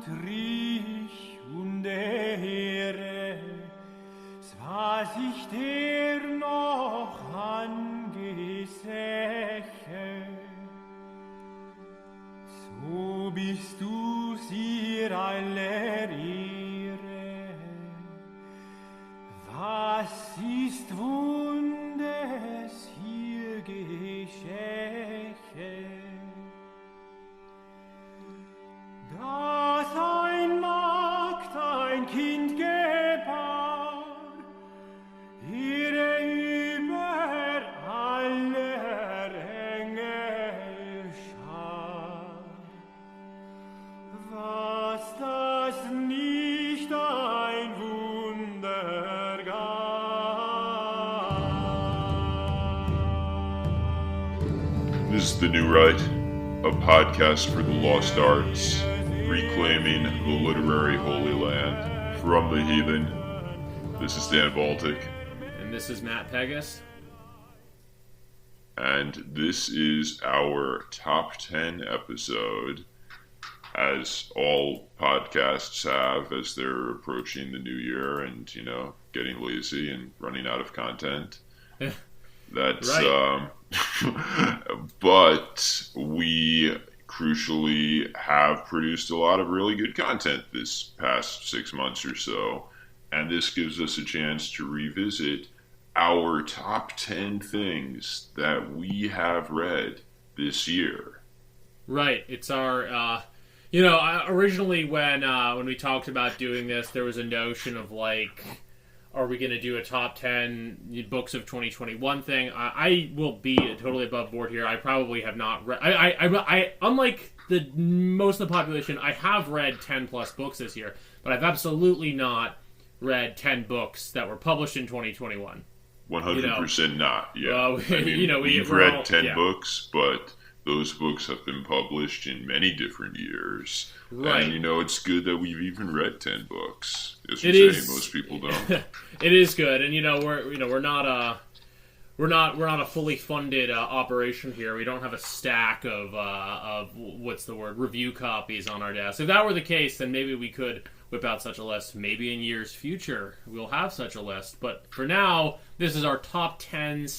Antrich und Ehre, war sich der noch angesäche. So bist du ihr aller Ehre. Was ist Wundes hier geschäche? Dass ein Magd ein Kind gebar, ihre über aller Engel schar. Was das nicht ein Wunder gab. This is The New Right, a podcast for the lost arts, reclaiming the literary holy land from the heathen. This is Dan Baltic. And this is Matt Pegas. And this is our top 10 episode, as all podcasts have as they're approaching the new year and, you know, getting lazy and running out of content. That's, right. But we crucially have produced a lot of really good content this past 6 months or so. And this gives us a chance to revisit our top 10 things that we have read this year. Right. It's our, originally when we talked about doing this, there was a notion of like, are we going to do a top 10 books of 2021 thing? I will be totally above board here. I probably have not read, I unlike the most of the population, I have read 10 plus books this year, but I've absolutely not read 10 books that were published in 2021. 100% not. Yeah. We've read 10 books, but those books have been published in many different years. Right. And, it's good that we've even read 10 books. As It you say, is. most people don't. It is good, and we're not a fully funded operation here. We don't have a stack of what's the word, review copies on our desk. If that were the case, then maybe we could whip out such a list. Maybe in years future we'll have such a list. But for now, this is our top 10 /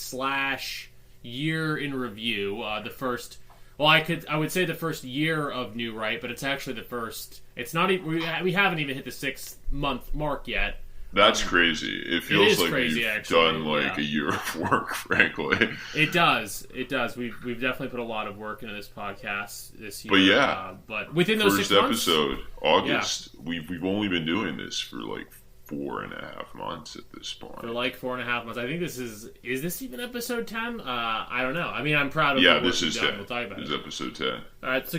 year in review. The first, I would say the first year of New Right, but it's actually the first. It's not even. We haven't even hit the 6-month mark yet. That's crazy. It feels like crazy, you've actually, done a year of work, frankly. It does. We've definitely put a lot of work into this podcast this year. But yeah, but within those first 6 months, episode, August. Yeah. We've only been doing this for 4.5 months at this point. For 4.5 months. I think this is this even episode 10? I don't know. I mean, I'm proud of the work this is we've done. 10. We'll talk about this it. is episode 10. All right, it's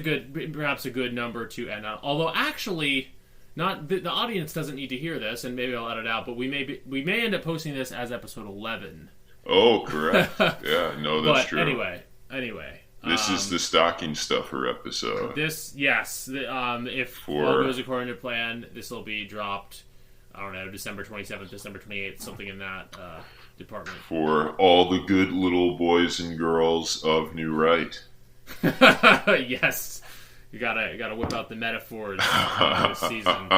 perhaps a good number to end on. Although actually, not the audience doesn't need to hear this, and maybe I'll edit it out. But we may end up posting this as episode 11. Oh, correct. Yeah, no, that's but true. Anyway. This is the stocking stuffer episode. If all goes according to plan, this will be dropped, I don't know, December 27th, December 28th, something in that department. For all the good little boys and girls of New Right. Yes. You gotta whip out the metaphors this season.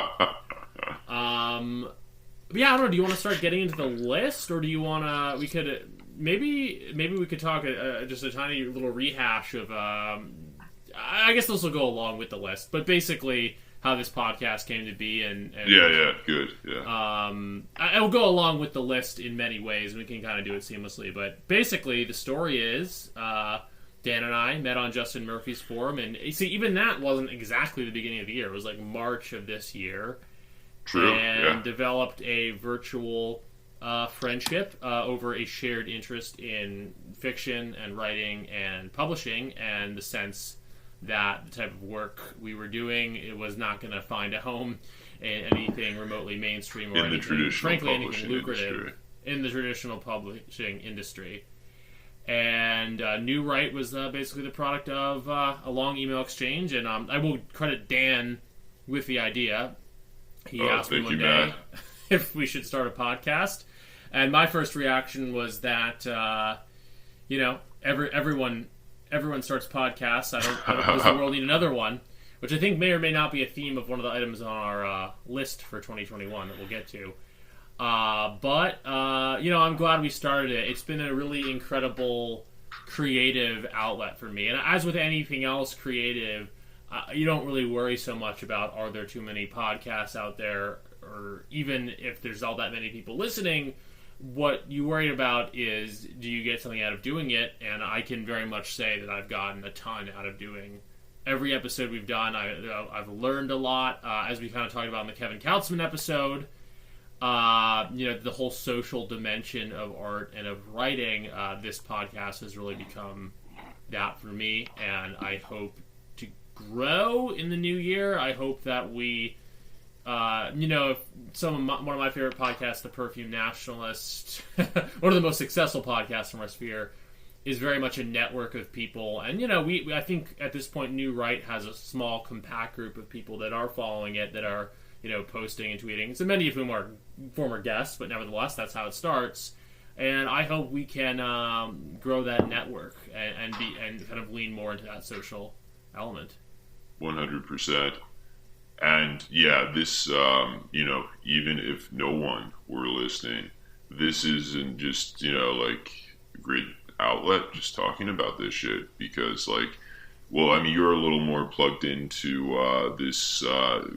Yeah, I don't know. Do you want to start getting into the list, or do you want to? We could maybe we could talk just a tiny little rehash of. I guess this will go along with the list, but basically how this podcast came to be, and yeah, good, yeah. I will go along with the list in many ways, and we can kind of do it seamlessly. But basically, the story is. Dan and I met on Justin Murphy's forum, and see, even that wasn't exactly the beginning of the year. It was March of this year. True, and developed a virtual friendship over a shared interest in fiction and writing and publishing, and the sense that the type of work we were doing, it was not going to find a home in anything remotely mainstream or anything lucrative in the traditional publishing industry. And New Right was basically the product of a long email exchange, and I will credit Dan with the idea. He asked me one day if we should start a podcast, and my first reaction was that everyone starts podcasts. I don't does the world need another one? which I think may or may not be a theme of one of the items on our list for 2021 that we'll get to. But I'm glad we started it. It's been a really incredible creative outlet for me. And as with anything else creative, you don't really worry so much about are there too many podcasts out there, or even if there's all that many people listening. What you worry about is, do you get something out of doing it? And I can very much say that I've gotten a ton out of doing every episode we've done. I've learned a lot, as we kind of talked about in the Kevin Kautzman episode. The whole social dimension of art and of writing, this podcast has really become that for me, and I hope to grow in the new year. I hope that we, one of my favorite podcasts, The Perfume Nationalist, one of the most successful podcasts from our sphere, is very much a network of people. And, I think at this point, New Right has a small, compact group of people that are following it, that are, posting and tweeting. So many of whom are former guests, but nevertheless, that's how it starts. And I hope we can grow that network and kind of lean more into that social element. 100%. And yeah, this, even if no one were listening, this isn't just, a great outlet just talking about this shit, because, you're a little more plugged into this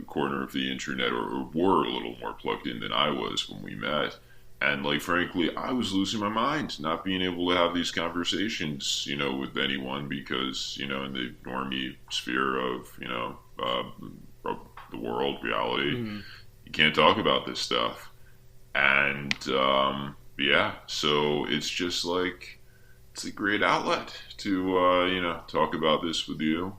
corner of the internet, or were a little more plugged in than I was when we met. And, frankly, I was losing my mind not being able to have these conversations, with anyone, because, in the normie sphere of, the world, reality, you can't talk about this stuff. And, so it's just it's a great outlet to, talk about this with you,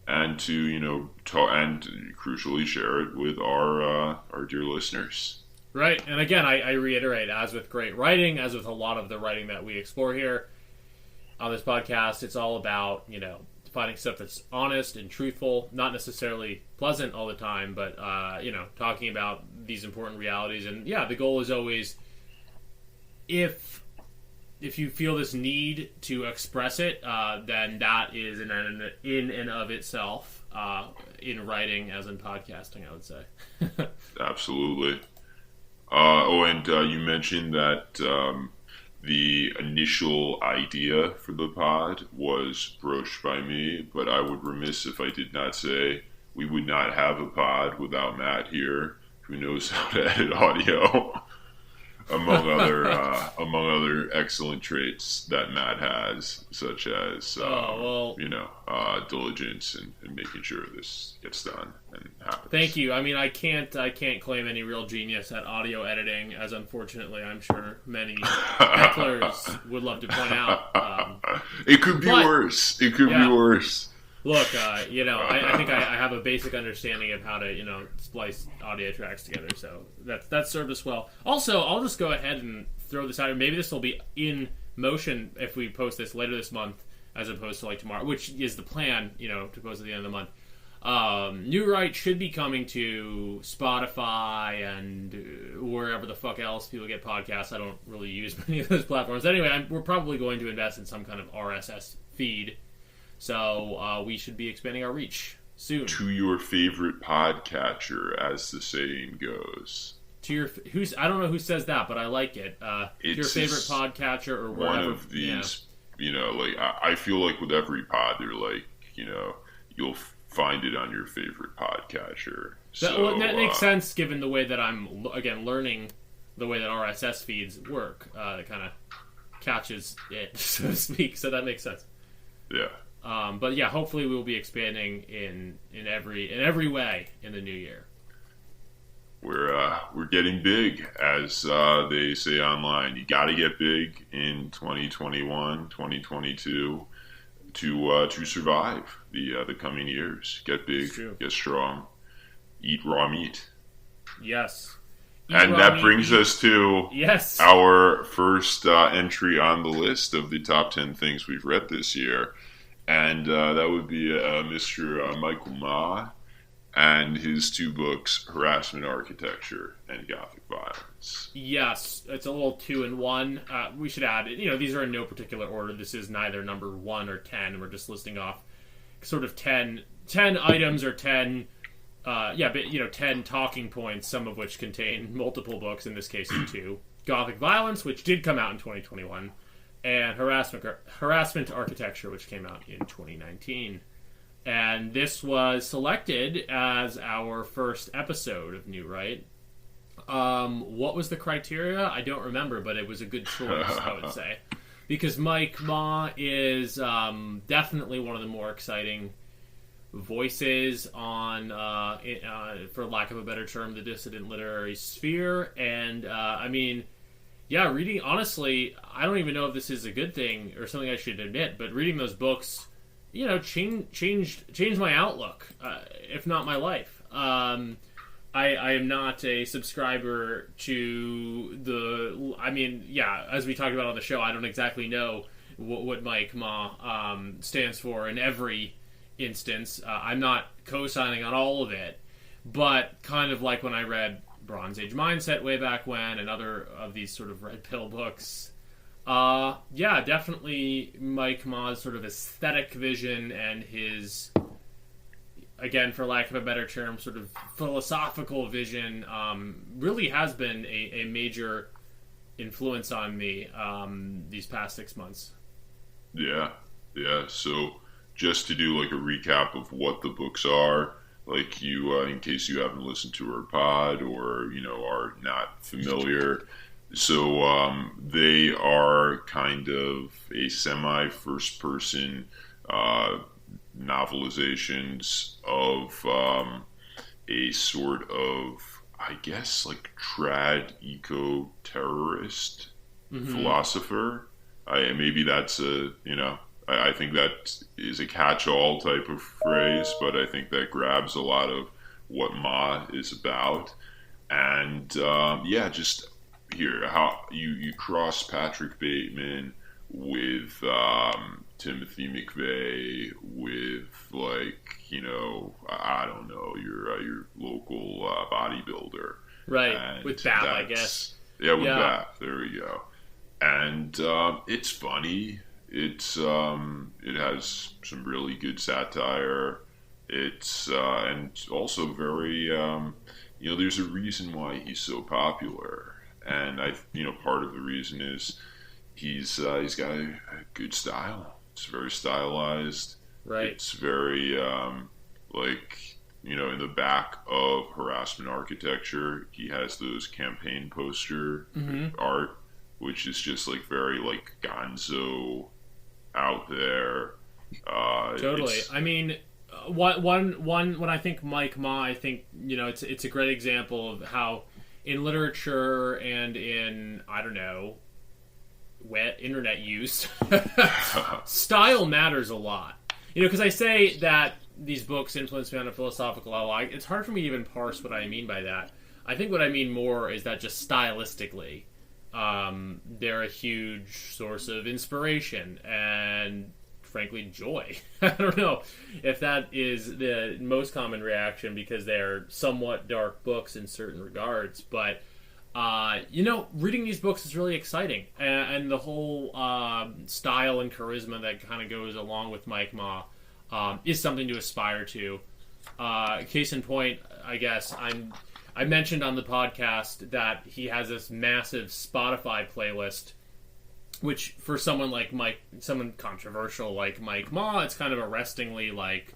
and to, talk, and crucially share it with our dear listeners. Right. And again, I reiterate, as with great writing, as with a lot of the writing that we explore here on this podcast, it's all about, finding stuff that's honest and truthful, not necessarily pleasant all the time, but, talking about these important realities. And yeah, the goal is always, if you feel this need to express it, then that is in and of itself, in writing as in podcasting, I would say. Absolutely. And you mentioned that the initial idea for the pod was broached by me, but I would remiss if I did not say we would not have a pod without Matt here, who knows how to edit audio, among other excellent traits that Matt has, such as diligence and making sure this gets done and happens. Thank you. I mean, I can't claim any real genius at audio editing, as unfortunately I'm sure many hecklers would love to point out. It could be worse. It could be worse. Look, I think I have a basic understanding of how to, splice audio tracks together, so that's served us well. Also, I'll just go ahead and throw this out. Maybe this will be in motion if we post this later this month, as opposed to tomorrow, which is the plan, to post at the end of the month. New Right should be coming to Spotify and wherever the fuck else people get podcasts. I don't really use many of those platforms. Anyway, we're probably going to invest in some kind of RSS feed. So we should be expanding our reach soon. To your favorite podcatcher, as the saying goes. I don't know who says that, but I like it. Your favorite podcatcher or whatever. One of these, I feel like with every pod, they're you'll find it on your favorite podcatcher. That makes sense, given the way that I'm learning the way that RSS feeds work. That kind of catches it, so to speak. So that makes sense. Yeah. But yeah, hopefully we will be expanding in every way in the new year. We're getting big, as they say online. You got to get big in 2021, 2022 to survive the coming years. Get big, get strong, eat raw meat. Yes. And that brings us to our first entry on the list of the top 10 things we've read this year. And that would be Mr. Michael Ma and his two books, Harassment, Architecture, and Gothic Violence. Yes, it's a little 2 in 1. We should add, these are in no particular order. This is neither number 1 or 10. We're just listing off sort of 10 10 items or 10, 10 talking points, some of which contain multiple books, in this case 2. Gothic Violence, which did come out in 2021, and Harassment Architecture, which came out in 2019. And this was selected as our first episode of New Right. What was the criteria? I don't remember, but it was a good choice, I would say. Because Mike Ma is definitely one of the more exciting voices on, for lack of a better term, the dissident literary sphere. And, reading, honestly, I don't even know if this is a good thing or something I should admit, but reading those books, changed my outlook, if not my life. I am not a subscriber to as we talked about on the show, I don't exactly know what Mike Ma stands for in every instance. I'm not co-signing on all of it, but kind of like when I read Bronze Age Mindset way back when and other of these sort of red pill books, definitely Mike Ma's sort of aesthetic vision and his, again, for lack of a better term, sort of philosophical vision really has been a major influence on me these past 6 months. Yeah. So just to do like a recap of what the books are, like you, in case you haven't listened to our pod or, are not familiar. So they are kind of a semi-first person novelizations of a sort of, I guess, like trad eco-terrorist philosopher. Maybe that's I think that is a catch-all type of phrase, but I think that grabs a lot of what Ma is about. And just here, how you cross Patrick Bateman with Timothy McVeigh, with I don't know, your local bodybuilder, right? And with Bat, I guess. Yeah, with Bat. There we go. And it's funny. It has some really good satire. It's and also very there's a reason why he's so popular, and part of the reason is he's got a good style. It's very stylized. Right. It's very in the back of Harassment Architecture, he has those campaign poster art, which is just like very like gonzo out there. Totally. I mean, when I think Mike Ma, I think it's a great example of how in literature and in, I don't know, internet use, style matters a lot. Because I say that these books influence me on a philosophical level. It's hard for me to even parse what I mean by that. I think what I mean more is that just stylistically, they're a huge source of inspiration and, frankly, joy. I don't know if that is the most common reaction because they're somewhat dark books in certain regards, but reading these books is really exciting, and the whole style and charisma that kind of goes along with Mike Ma is something to aspire to. Case in point, I guess I mentioned on the podcast that he has this massive Spotify playlist, which for someone controversial like Mike Ma, it's kind of arrestingly like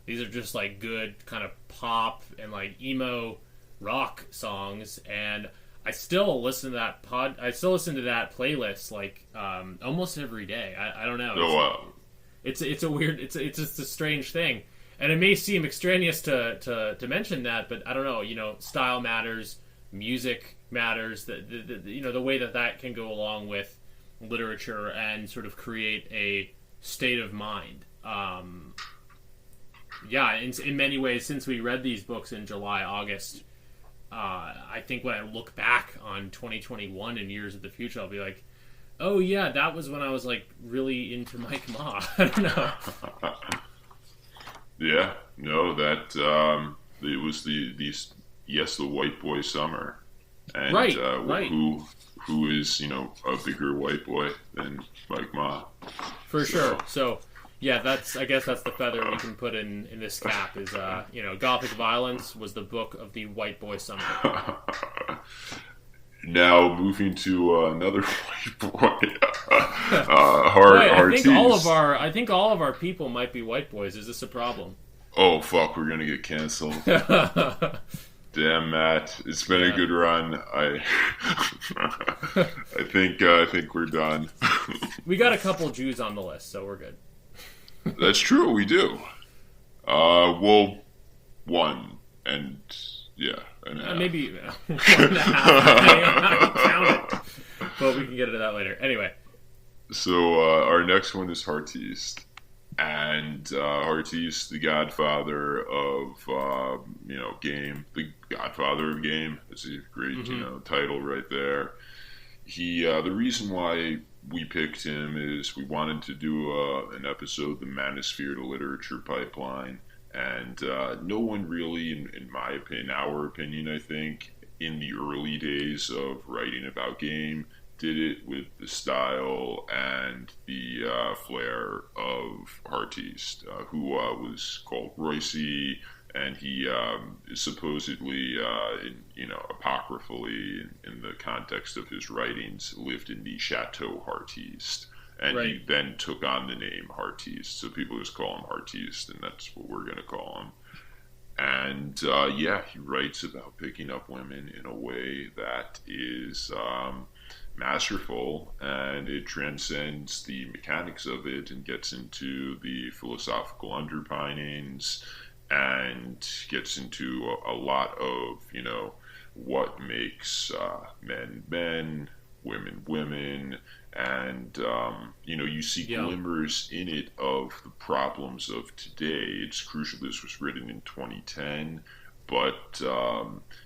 these are just like good kind of pop and like emo rock songs, and I still listen to that playlist like almost every day. I don't know. Oh, wow. It's a weird. It's just a strange thing, and it may seem extraneous to mention that, but I don't know. Style matters, music matters. The way that can go along with literature and sort of create a state of mind. In many ways, since we read these books in July, August, I think when I look back on 2021 and years of the future, I'll be like, oh yeah, that was when I was like really into Mike Ma. I don't know. Yeah, no, that it was the white boy summer, and right. Who is a bigger white boy than Mike Ma? For sure. So Yeah, I guess that's the feather we can put in this cap is, Gothic Violence was the book of the white boy summer. Now moving to another white boy, Heartiste. I think all of our people might be white boys. Is this a problem? Oh fuck, we're gonna get canceled. Damn, Matt, it's been a good run. I think we're done. We got a couple Jews on the list, so we're good. That's true, we do. Well, one and and a half. Maybe 1.5. I don't count it, but we can get into that later. Anyway, so our next one is Heartiste, and Heartiste, the godfather of game, the godfather of game. It's a great title right there. He the reason why we picked him is we wanted to do an episode, the Manosphere to Literature Pipeline. And no one really, in my opinion, our opinion, I think, in the early days of writing about game, did it with the style and the flair of Heartiste, who was called Royce, and he supposedly, apocryphally, in the context of his writings, lived in the Chateau Heartiste. And right. He then took on the name Heartiste, so people just call him Heartiste, and that's what we're going to call him. And he writes about picking up women in a way that is masterful, and it transcends the mechanics of it and gets into the philosophical underpinnings and gets into a lot of, what makes men men, women women, and you see glimmers in it of the problems of today. It's crucial this was written in 2010, but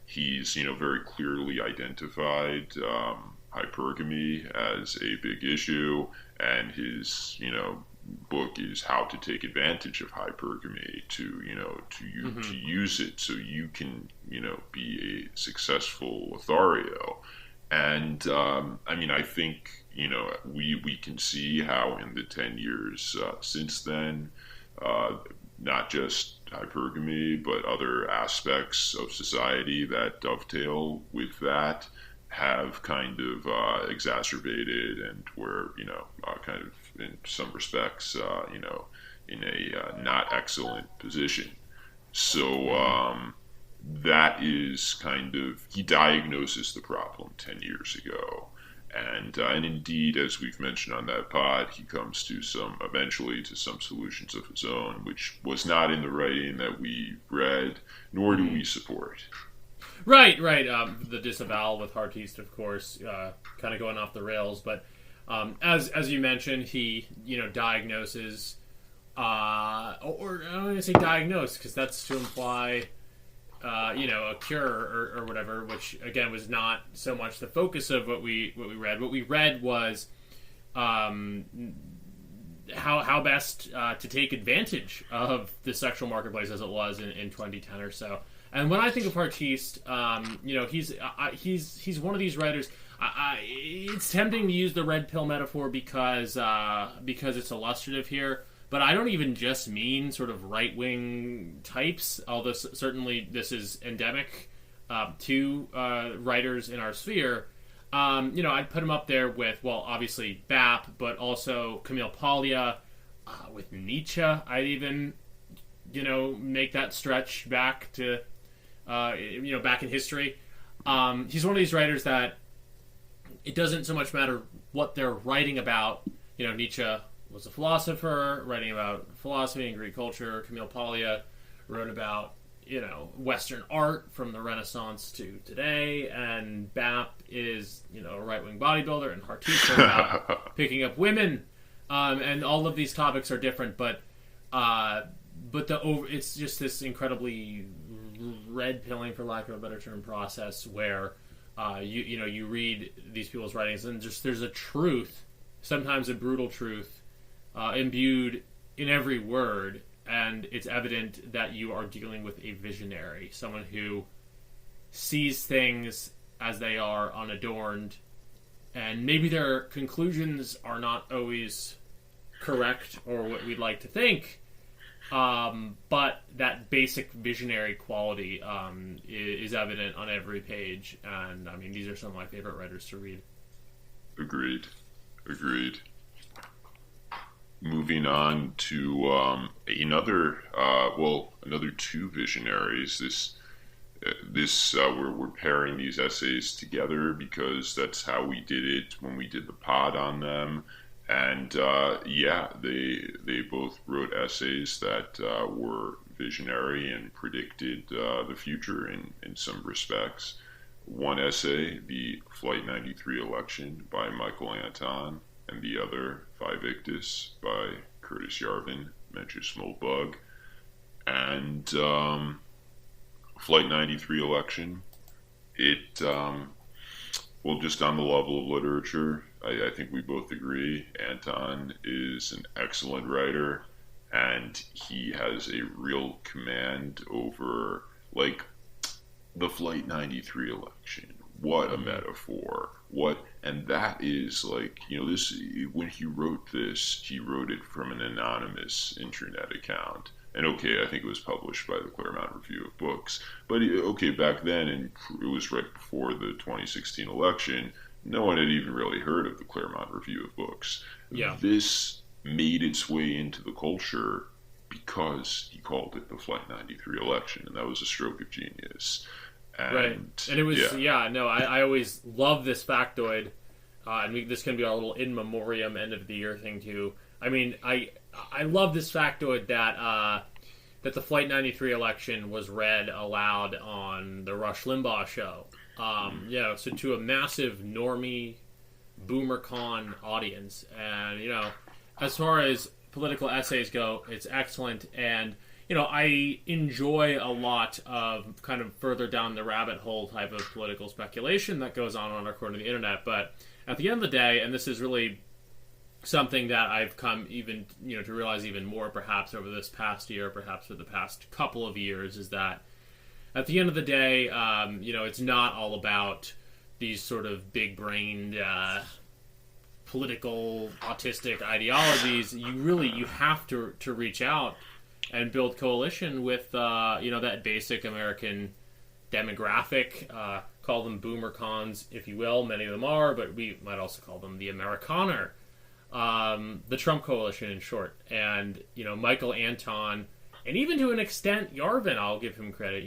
he's very clearly identified hypergamy as a big issue, and his book is how to take advantage of hypergamy to use it so you can be a successful Lothario. And I think we can see how in the 10 years since then, not just hypergamy, but other aspects of society that dovetail with that have kind of exacerbated and were kind of in some respects in a not excellent position. So that is kind of, he diagnoses the problem 10 years ago. And indeed, as we've mentioned on that pod, he comes to eventually to some solutions of his own, which was not in the writing that we read, nor do we support. Right. The disavowal with Heartiste, of course, kind of going off the rails. But as you mentioned, he diagnoses, or I don't want to say diagnose, because that's to imply a cure or whatever, which again was not so much the focus of what we read. What we read was how best to take advantage of the sexual marketplace as it was in 2010 or so. And when I think of Heartiste, he's one of these writers. It's tempting to use the red pill metaphor because it's illustrative here. But I don't even just mean sort of right-wing types, although certainly this is endemic to writers in our sphere. I'd put him up there with, well, obviously Bap, but also Camille Paglia, with Nietzsche. I'd even, make that stretch back to, back in history. He's one of these writers that it doesn't so much matter what they're writing about. Nietzsche was a philosopher writing about philosophy and Greek culture. Camille Paglia wrote about Western art from the Renaissance to today, and Bap is a right-wing bodybuilder, and Heartiste wrote about picking up women, and all of these topics are different, but it's just this incredibly red pilling, for lack of a better term, process where you read these people's writings and just there's a truth, sometimes a brutal truth, imbued in every word, and it's evident that you are dealing with a visionary, someone who sees things as they are, unadorned, and maybe their conclusions are not always correct or what we'd like to think. But that basic visionary quality is evident on every page, and I mean, these are some of my favorite writers to read. Agreed. Moving on to another two visionaries. We're pairing these essays together because that's how we did it when we did the pod on them. And they both wrote essays that were visionary and predicted the future in some respects. One essay, the Flight 93 election by Michael Anton, and the other, Victis by Curtis Yarvin, Mencius Moldbug. And Flight 93 election, just on the level of literature, I think we both agree Anton is an excellent writer, and he has a real command over, like, the Flight 93 election. What a metaphor. And that is, like, when he wrote this, he wrote it from an anonymous internet account. And okay, I think it was published by the Claremont Review of Books. But okay, back then, and it was right before the 2016 election, no one had even really heard of the Claremont Review of Books. Yeah. This made its way into the culture because he called it the Flight 93 election, and that was a stroke of genius. Right. And it was, I always love this factoid, and this can be our little in memoriam end of the year thing too. I mean, I love this factoid that the Flight 93 election was read aloud on the Rush Limbaugh show. So to a massive normie BoomerCon audience, and as far as political essays go, it's excellent. And I enjoy a lot of kind of further down the rabbit hole type of political speculation that goes on our corner of the internet. But at the end of the day, and this is really something that I've come even to realize even more perhaps over this past year, perhaps for the past couple of years, is that at the end of the day, it's not all about these sort of big-brained political autistic ideologies. You have to reach out and build coalition with that basic American demographic. Call them boomercons, if you will. Many of them are, but we might also call them the Amerikaner. The Trump coalition, in short. And Michael Anton, and even to an extent Yarvin, I'll give him credit,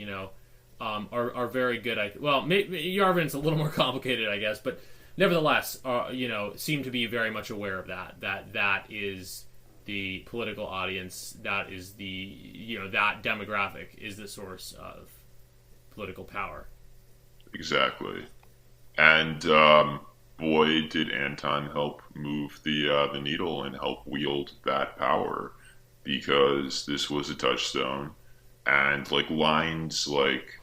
are very good. Yarvin's a little more complicated, I guess, but nevertheless, seem to be very much aware of that is the political audience, that is the, that demographic is the source of political power. Exactly. And boy, did Anton help move the needle and help wield that power, because this was a touchstone. And like lines like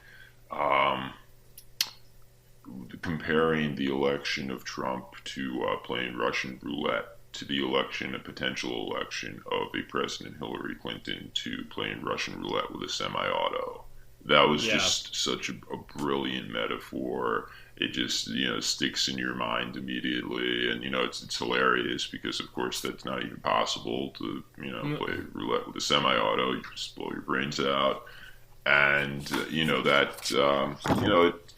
comparing the election of Trump to playing Russian roulette, to the election, a potential election of a President Hillary Clinton, to playing Russian roulette with a semi-auto. That was just such a brilliant metaphor. It just, sticks in your mind immediately. And, it's hilarious because, of course, that's not even possible to, play roulette with a semi-auto. You just blow your brains out. And, it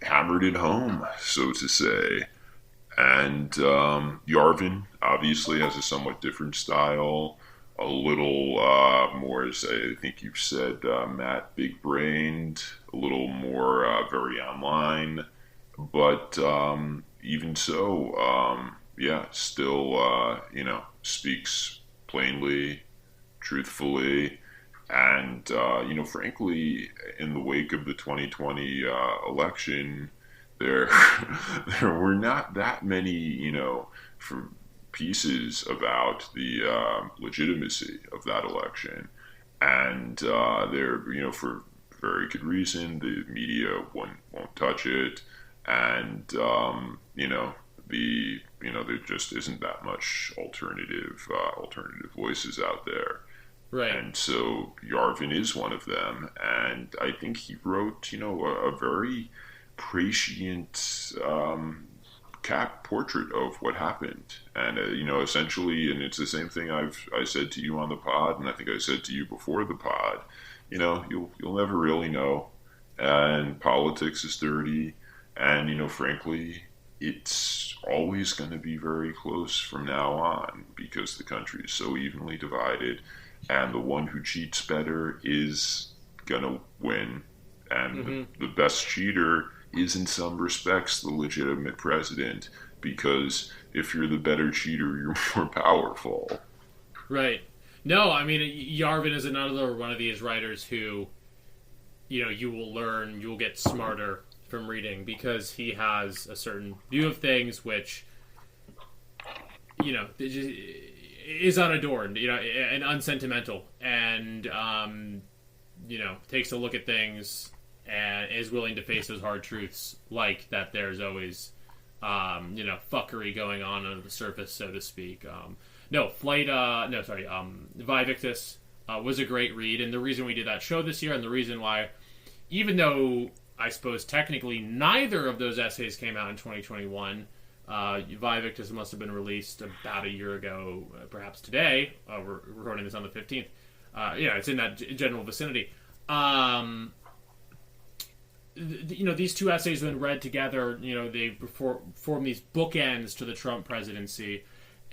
hammered it home, so to say. And Yarvin obviously has a somewhat different style, a little more, as I think you've said, Matt, big-brained, a little more very online. But even so, still, speaks plainly, truthfully. And, frankly, in the wake of the 2020 election, there were not that many, pieces about the legitimacy of that election. And for very good reason, the media won't touch it. And, there just isn't that much alternative voices out there. Right. And so Yarvin is one of them. And I think he wrote, a very prescient portrait of what happened. And essentially, and it's the same thing I said to you on the pod, and I think I said to you before the pod. You'll never really know, and politics is dirty, and frankly, it's always going to be very close from now on because the country is so evenly divided, and the one who cheats better is going to win, and the best cheater is in some respects the legitimate president, because if you're the better cheater, you're more powerful. Right. No, I mean, Yarvin is another one of these writers who, you will get smarter from reading, because he has a certain view of things which, is unadorned, and unsentimental, and, takes a look at things and is willing to face those hard truths, like that there's always, fuckery going on under the surface, so to speak. Victis was a great read, and the reason we did that show this year, and the reason why, even though I suppose technically neither of those essays came out in 2021, Victis must have been released about a year ago, perhaps today. We're recording this on the 15th. It's in that general vicinity. These two essays, when read together, they form these bookends to the Trump presidency.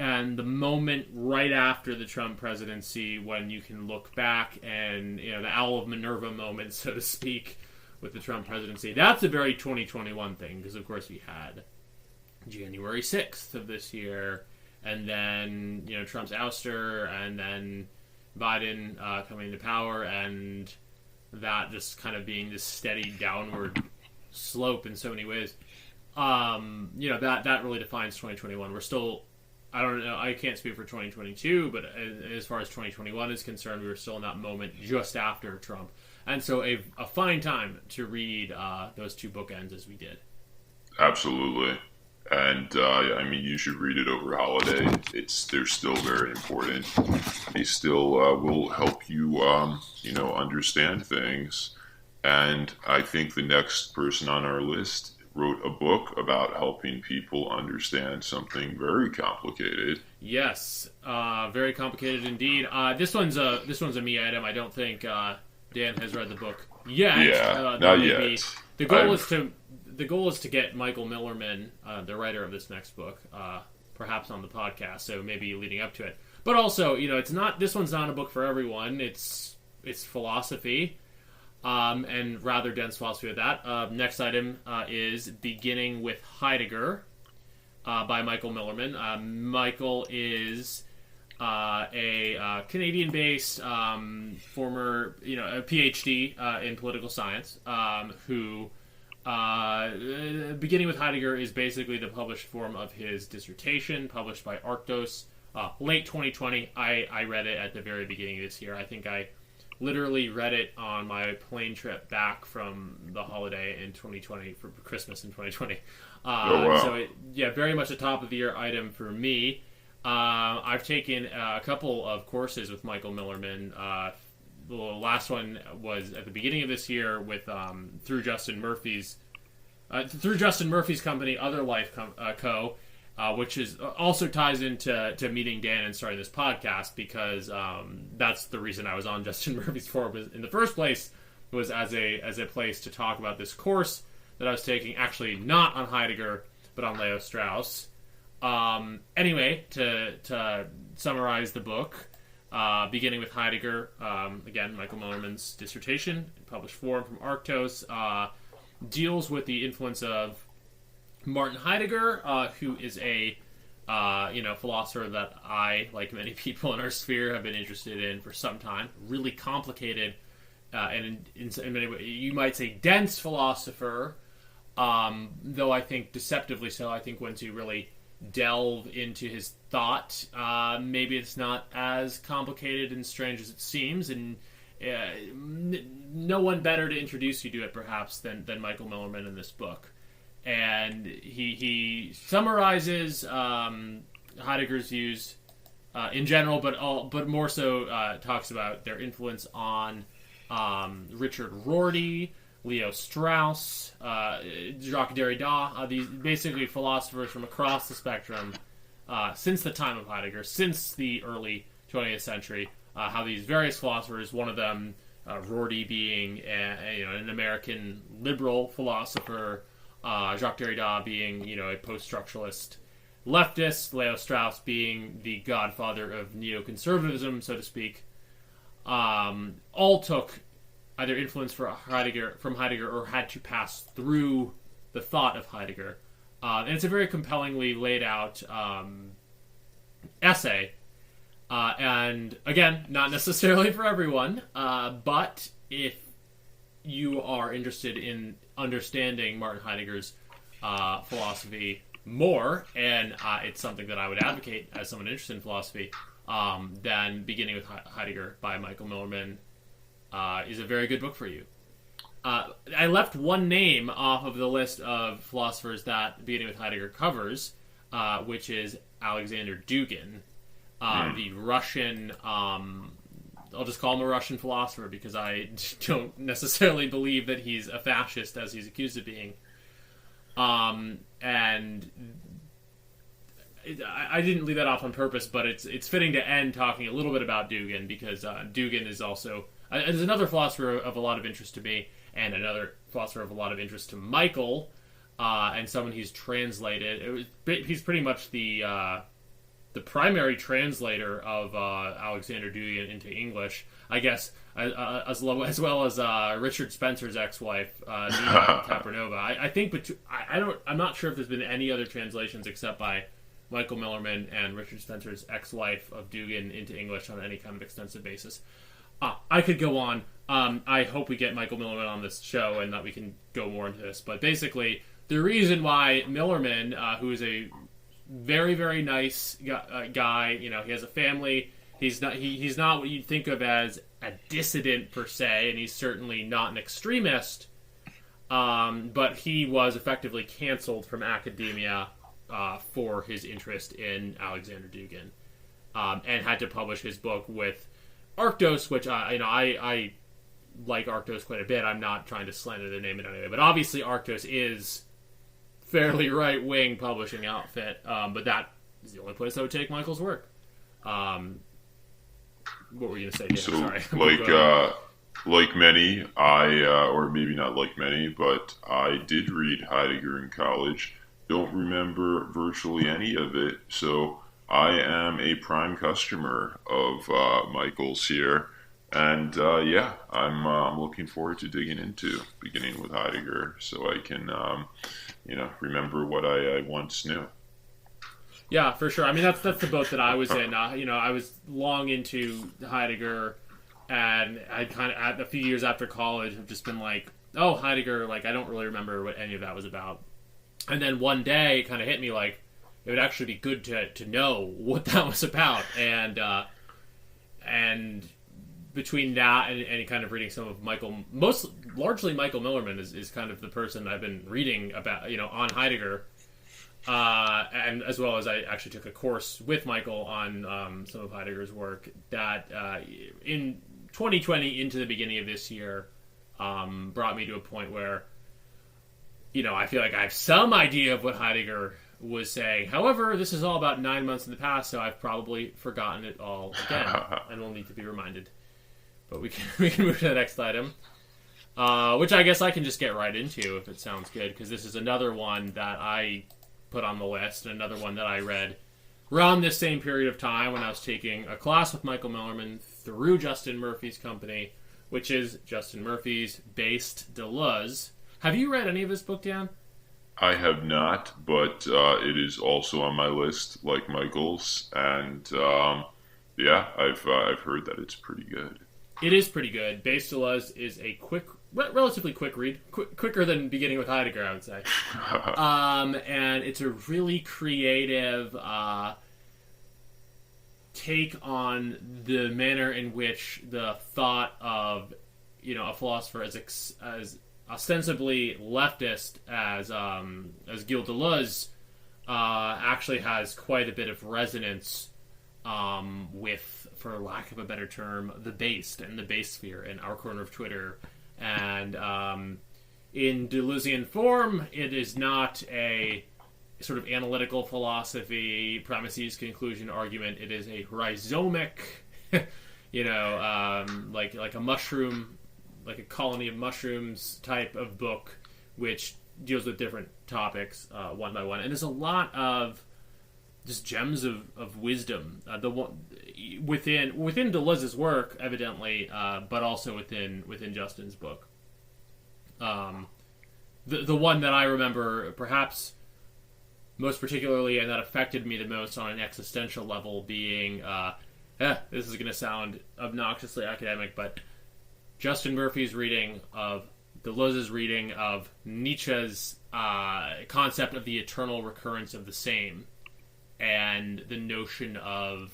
And the moment right after the Trump presidency, when you can look back and, the Owl of Minerva moment, so to speak, with the Trump presidency, that's a very 2021 thing, because, of course, we had January 6th of this year, and then, Trump's ouster, and then Biden coming into power, and that just kind of being this steady downward slope in so many ways. That really defines 2021. We're still... I don't know, I can't speak for 2022, but as far as 2021 is concerned, we were still in that moment just after Trump. And so a fine time to read those two bookends as we did. Absolutely. And, you should read it over holiday. They're still very important. They still will help you, understand things. And I think the next person on our list wrote a book about helping people understand something very complicated. Yes, very complicated indeed. This one's a me item. I don't think Dan has read the book yet. Yeah, not yet. The goal is to get Michael Millerman, the writer of this next book, perhaps on the podcast. So maybe leading up to it. But also, this one's not a book for everyone. It's philosophy. And rather dense philosophy of that. Next item is Beginning with Heidegger by Michael Millerman. Michael is a Canadian-based former, a PhD in political science, who Beginning with Heidegger is basically the published form of his dissertation, published by Arctos, late 2020. I read it at the very beginning of this year. I think I literally read it on my plane trip back from the holiday in 2020, for Christmas in 2020. Wow. So, very much a top of the year item for me. I've taken a couple of courses with Michael Millerman. The last one was at the beginning of this year with through Justin Murphy's company, Other Life Co., which is also ties into meeting Dan and starting this podcast, because that's the reason I was on Justin Murphy's forum in the first place, was as a place to talk about this course that I was taking, actually not on Heidegger, but on Leo Strauss. Anyway, to summarize the book, Beginning with Heidegger, again, Michael Millerman's dissertation, published form from Arctos, deals with the influence of Martin Heidegger, who is a philosopher that I, like many people in our sphere, have been interested in for some time. Really complicated, and in many ways, you might say dense philosopher, though I think deceptively so. I think once you really delve into his thought, maybe it's not as complicated and strange as it seems, and no one better to introduce you to it, perhaps, than Michael Millerman in this book. And he summarizes Heidegger's views in general, but more so talks about their influence on Richard Rorty, Leo Strauss, Jacques Derrida, these basically philosophers from across the spectrum since the time of Heidegger, since the early 20th century, how these various philosophers, one of them, Rorty being an American liberal philosopher, Jacques Derrida being a post-structuralist leftist, Leo Strauss being the godfather of neoconservatism, so to speak, all took either influence from Heidegger or had to pass through the thought of Heidegger. And it's a very compellingly laid out essay. And again, not necessarily for everyone, but if you are interested in understanding Martin Heidegger's philosophy more, and it's something that I would advocate as someone interested in philosophy, then Beginning with Heidegger by Michael Millerman is a very good book for you. I left one name off of the list of philosophers that Beginning with Heidegger covers, which is Alexander Dugin, the Russian, I'll just call him a Russian philosopher because I don't necessarily believe that he's a fascist as he's accused of being. And I didn't leave that off on purpose, but it's fitting to end talking a little bit about Dugin because Dugin is also is another philosopher of a lot of interest to me, and another philosopher of a lot of interest to Michael, and someone he's translated. He's pretty much the primary translator of Alexander Dugin into English, I guess, as well as Richard Spencer's ex-wife, Nina Capernova. I think, I'm not sure if there's been any other translations except by Michael Millerman and Richard Spencer's ex-wife of Dugin into English on any kind of extensive basis. I could go on. I hope we get Michael Millerman on this show and that we can go more into this. But basically, the reason why Millerman, who is a very, very nice guy, he has a family. He's not what you'd think of as a dissident per se, and he's certainly not an extremist. But he was effectively canceled from academia for his interest in Alexander Dugin, and had to publish his book with Arctos, which I like Arctos quite a bit. I'm not trying to slander their name in any way, but obviously Arctos is fairly right-wing publishing outfit, but that is the only place I would take Michael's work. What were you going to say, Dan? So, Sorry. like many, or maybe not like many, but I did read Heidegger in college. Don't remember virtually any of it, so I am a prime customer of Michael's here. And I'm looking forward to digging into Beginning with Heidegger so I can, remember what I once knew. Yeah, for sure. I mean, that's the boat that I was in. I was long into Heidegger, and I kind of, a few years after college, have just been like, oh, Heidegger, I don't really remember what any of that was about. And then one day, it kind of hit me it would actually be good to know what that was about. And between that and kind of reading some of largely Michael Millerman is kind of the person I've been reading about, on Heidegger. And as well as I actually took a course with Michael on some of Heidegger's work that in 2020 into the beginning of this year brought me to a point where, I feel like I have some idea of what Heidegger was saying. However, this is all about 9 months in the past, so I've probably forgotten it all again, and will need to be reminded. But we can move to the next item, which I guess I can just get right into if it sounds good, because this is another one that I put on the list, and another one that I read around this same period of time when I was taking a class with Michael Millerman through Justin Murphy's company, which is Justin Murphy's based Deleuze. Have you read any of his book, Dan? I have not, but it is also on my list, like Michael's, and I've heard that it's pretty good. It is pretty good. Based Deleuze is a relatively quick read, quicker than Beginning with Heidegger, I would say. And it's a really creative take on the manner in which the thought of a philosopher as ostensibly leftist as Gilles Deleuze actually has quite a bit of resonance with, for lack of a better term, the based and the base sphere and our corner of Twitter. And in Deleuzian form, it is not a sort of analytical philosophy, premises, conclusion, argument. It is a rhizomic, like a mushroom, like a colony of mushrooms type of book, which deals with different topics one by one. And there's a lot of just gems of wisdom. The one within Deleuze's work, evidently, but also within Justin's book. The one that I remember perhaps most particularly and that affected me the most on an existential level being, this is going to sound obnoxiously academic, but Justin Murphy's reading of Deleuze's reading of Nietzsche's concept of the eternal recurrence of the same, and the notion of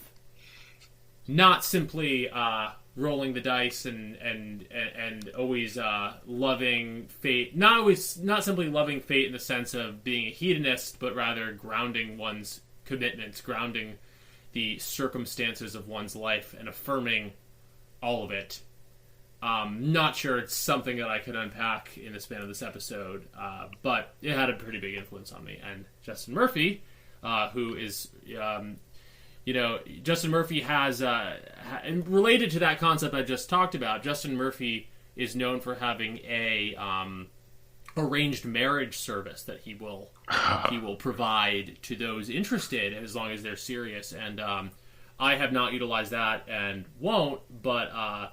not simply rolling the dice and always loving fate, not simply loving fate in the sense of being a hedonist, but rather grounding one's commitments, grounding the circumstances of one's life, and affirming all of it. Not sure it's something that I could unpack in the span of this episode, but it had a pretty big influence on me. And Justin Murphy, who is, Justin Murphy has, and related to that concept I just talked about, Justin Murphy is known for having a arranged marriage service that he will provide to those interested, as long as they're serious. And I have not utilized that and won't, but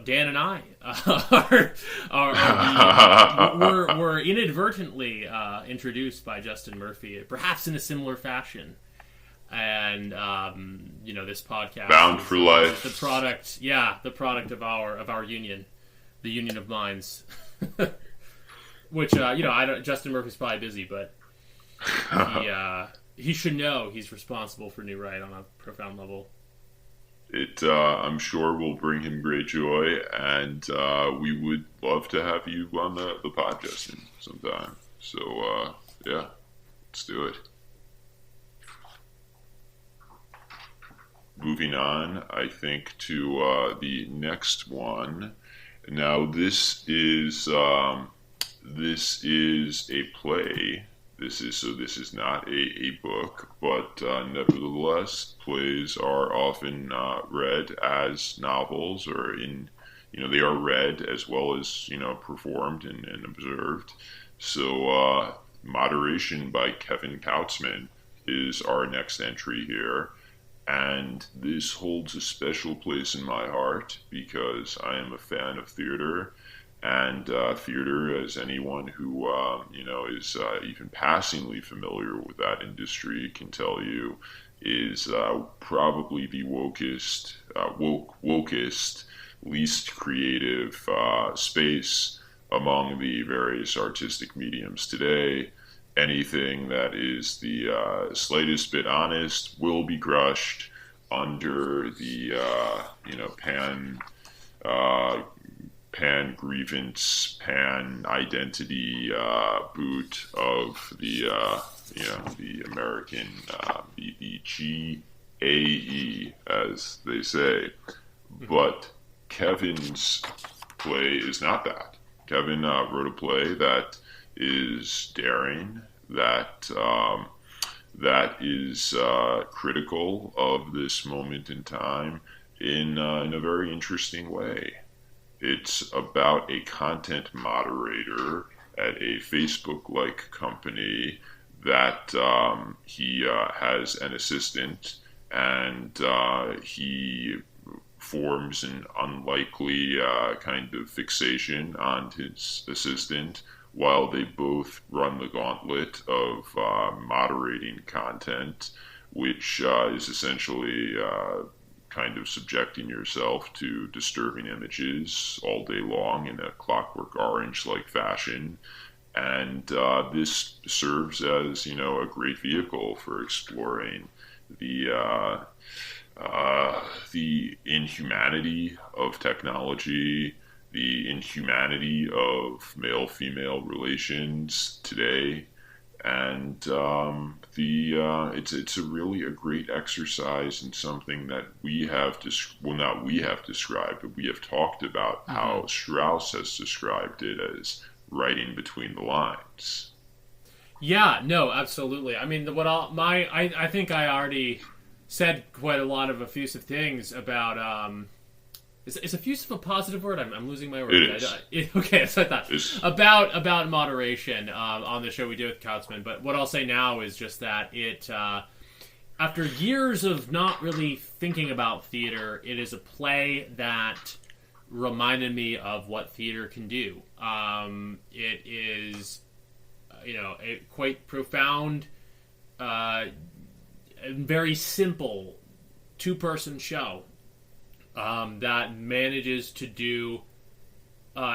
Dan and I were inadvertently introduced by Justin Murphy, perhaps in a similar fashion. And this podcast bound for life, the product of our union, the union of minds. Which Justin Murphy's probably busy, but he should know he's responsible for New Right on a profound level. It, I'm sure, will bring him great joy, and we would love to have you on the podcast sometime. So, let's do it. Moving on, I think, to the next one. Now, this is a play. This is not a book, but nevertheless, plays are often read as novels, or they are read as well as performed and observed. So, Moderation by Kevin Kautzman is our next entry here, and this holds a special place in my heart because I am a fan of theater. And theater, as anyone who is even passingly familiar with that industry can tell you, is probably the wokest, least creative space among the various artistic mediums today. Anything that is the slightest bit honest will be crushed under the pan grievance, pan identity boot of the American the GAE, as they say. But Kevin's play is not that. Kevin wrote a play that is daring, that is critical of this moment in time in a very interesting way. It's about a content moderator at a Facebook-like company that he has an assistant, and he forms an unlikely kind of fixation on his assistant while they both run the gauntlet of moderating content, which is essentially kind of subjecting yourself to disturbing images all day long in a Clockwork Orange-like fashion. And this serves as, a great vehicle for exploring the inhumanity of technology, the inhumanity of male-female relations today, and it's a great exercise in something that we have described, but we have talked about how Strauss has described it as writing between the lines. Yeah, no, absolutely. I mean, I think I already said quite a lot of effusive things about. Is effusive a positive word? I'm losing my words. Okay, so I thought about moderation on the show we did with Kautzman. But what I'll say now is just that it, after years of not really thinking about theater, it is a play that reminded me of what theater can do. It is, a quite profound, and very simple two-person show that manages to do,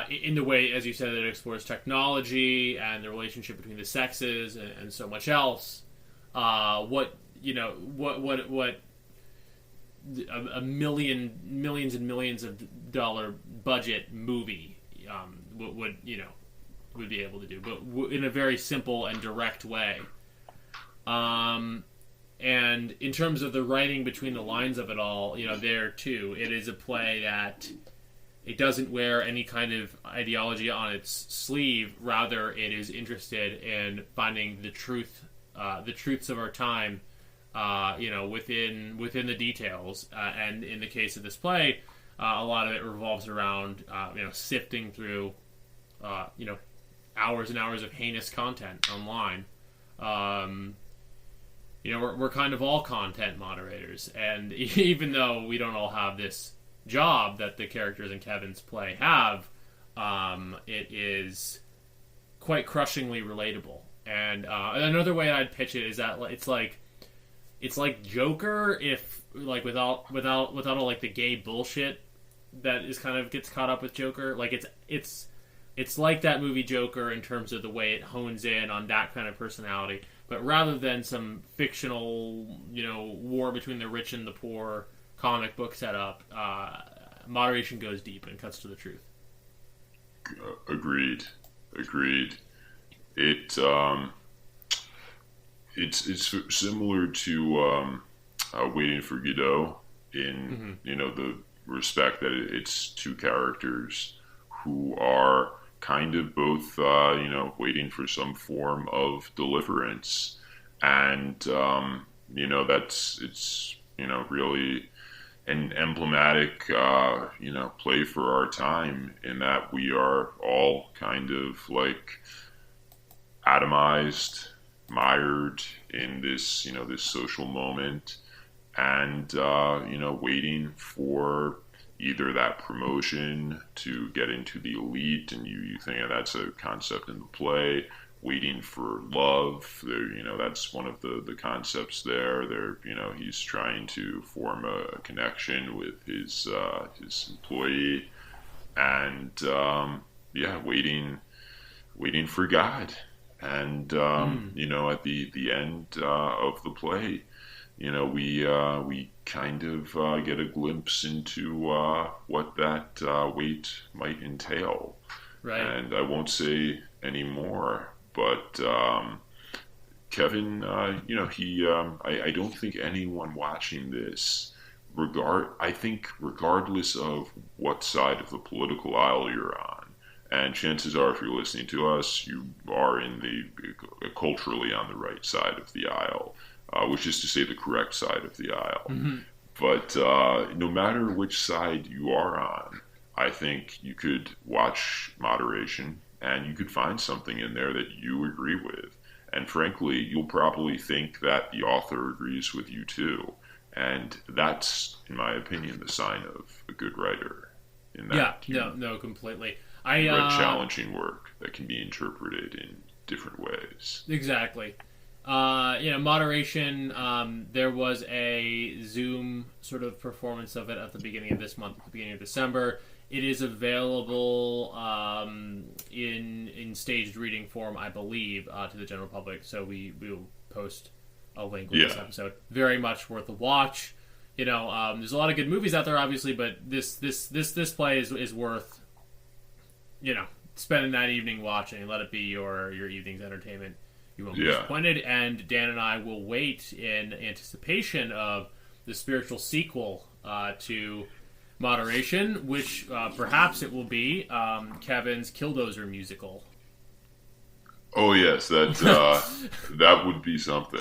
in the way, as you said, that it explores technology and the relationship between the sexes and so much else. What a millions and millions of dollar budget movie would be able to do, but in a very simple and direct way. And in terms of the writing between the lines of it all, there too, it is a play that it doesn't wear any kind of ideology on its sleeve. Rather, it is interested in finding the truths of our time, within the details. And in the case of this play, a lot of it revolves around, sifting through, hours and hours of heinous content online. We're kind of all content moderators, and even though we don't all have this job that the characters in Kevin's play have, it is quite crushingly relatable. And another way I'd pitch it is that it's like Joker, if without all like the gay bullshit that is kind of gets caught up with Joker. Like it's like that movie Joker in terms of the way it hones in on that kind of personality. But rather than some fictional, war between the rich and the poor comic book setup, moderation goes deep and cuts to the truth. Agreed. It's similar to Waiting for Godot in the respect that it's two characters who are kind of both waiting for some form of deliverance, and it's really an emblematic play for our time, in that we are all kind of like atomized, mired in this this social moment, and waiting for either that promotion to get into the elite, and you think that's a concept in the play. Waiting for love, that's one of the concepts there. He's trying to form a connection with his employee, and waiting for God, and at the end of the play, we kind of get a glimpse into what that wait might entail. Right. And I won't say any more, but Kevin, I don't think anyone watching this, regardless of what side of the political aisle you're on, and chances are if you're listening to us, you are culturally on the right side of the aisle. Which is to say the correct side of the aisle. Mm-hmm. But no matter which side you are on, I think you could watch Moderation and you could find something in there that you agree with. And frankly, you'll probably think that the author agrees with you too. And that's, in my opinion, the sign of a good writer. In that completely. You read challenging work that can be interpreted in different ways. Exactly. Moderation, there was a Zoom sort of performance of it at the beginning of this month, at the beginning of December. It is available in staged reading form, I believe, to the general public. So we will post a link with this episode. Very much worth a watch. There's a lot of good movies out there, obviously, but this play is worth spending that evening watching. Let it be your evening's entertainment. You won't be disappointed, and Dan and I will wait in anticipation of the spiritual sequel to Moderation, which perhaps it will be Kevin's Killdozer musical. Oh yes, that would be something.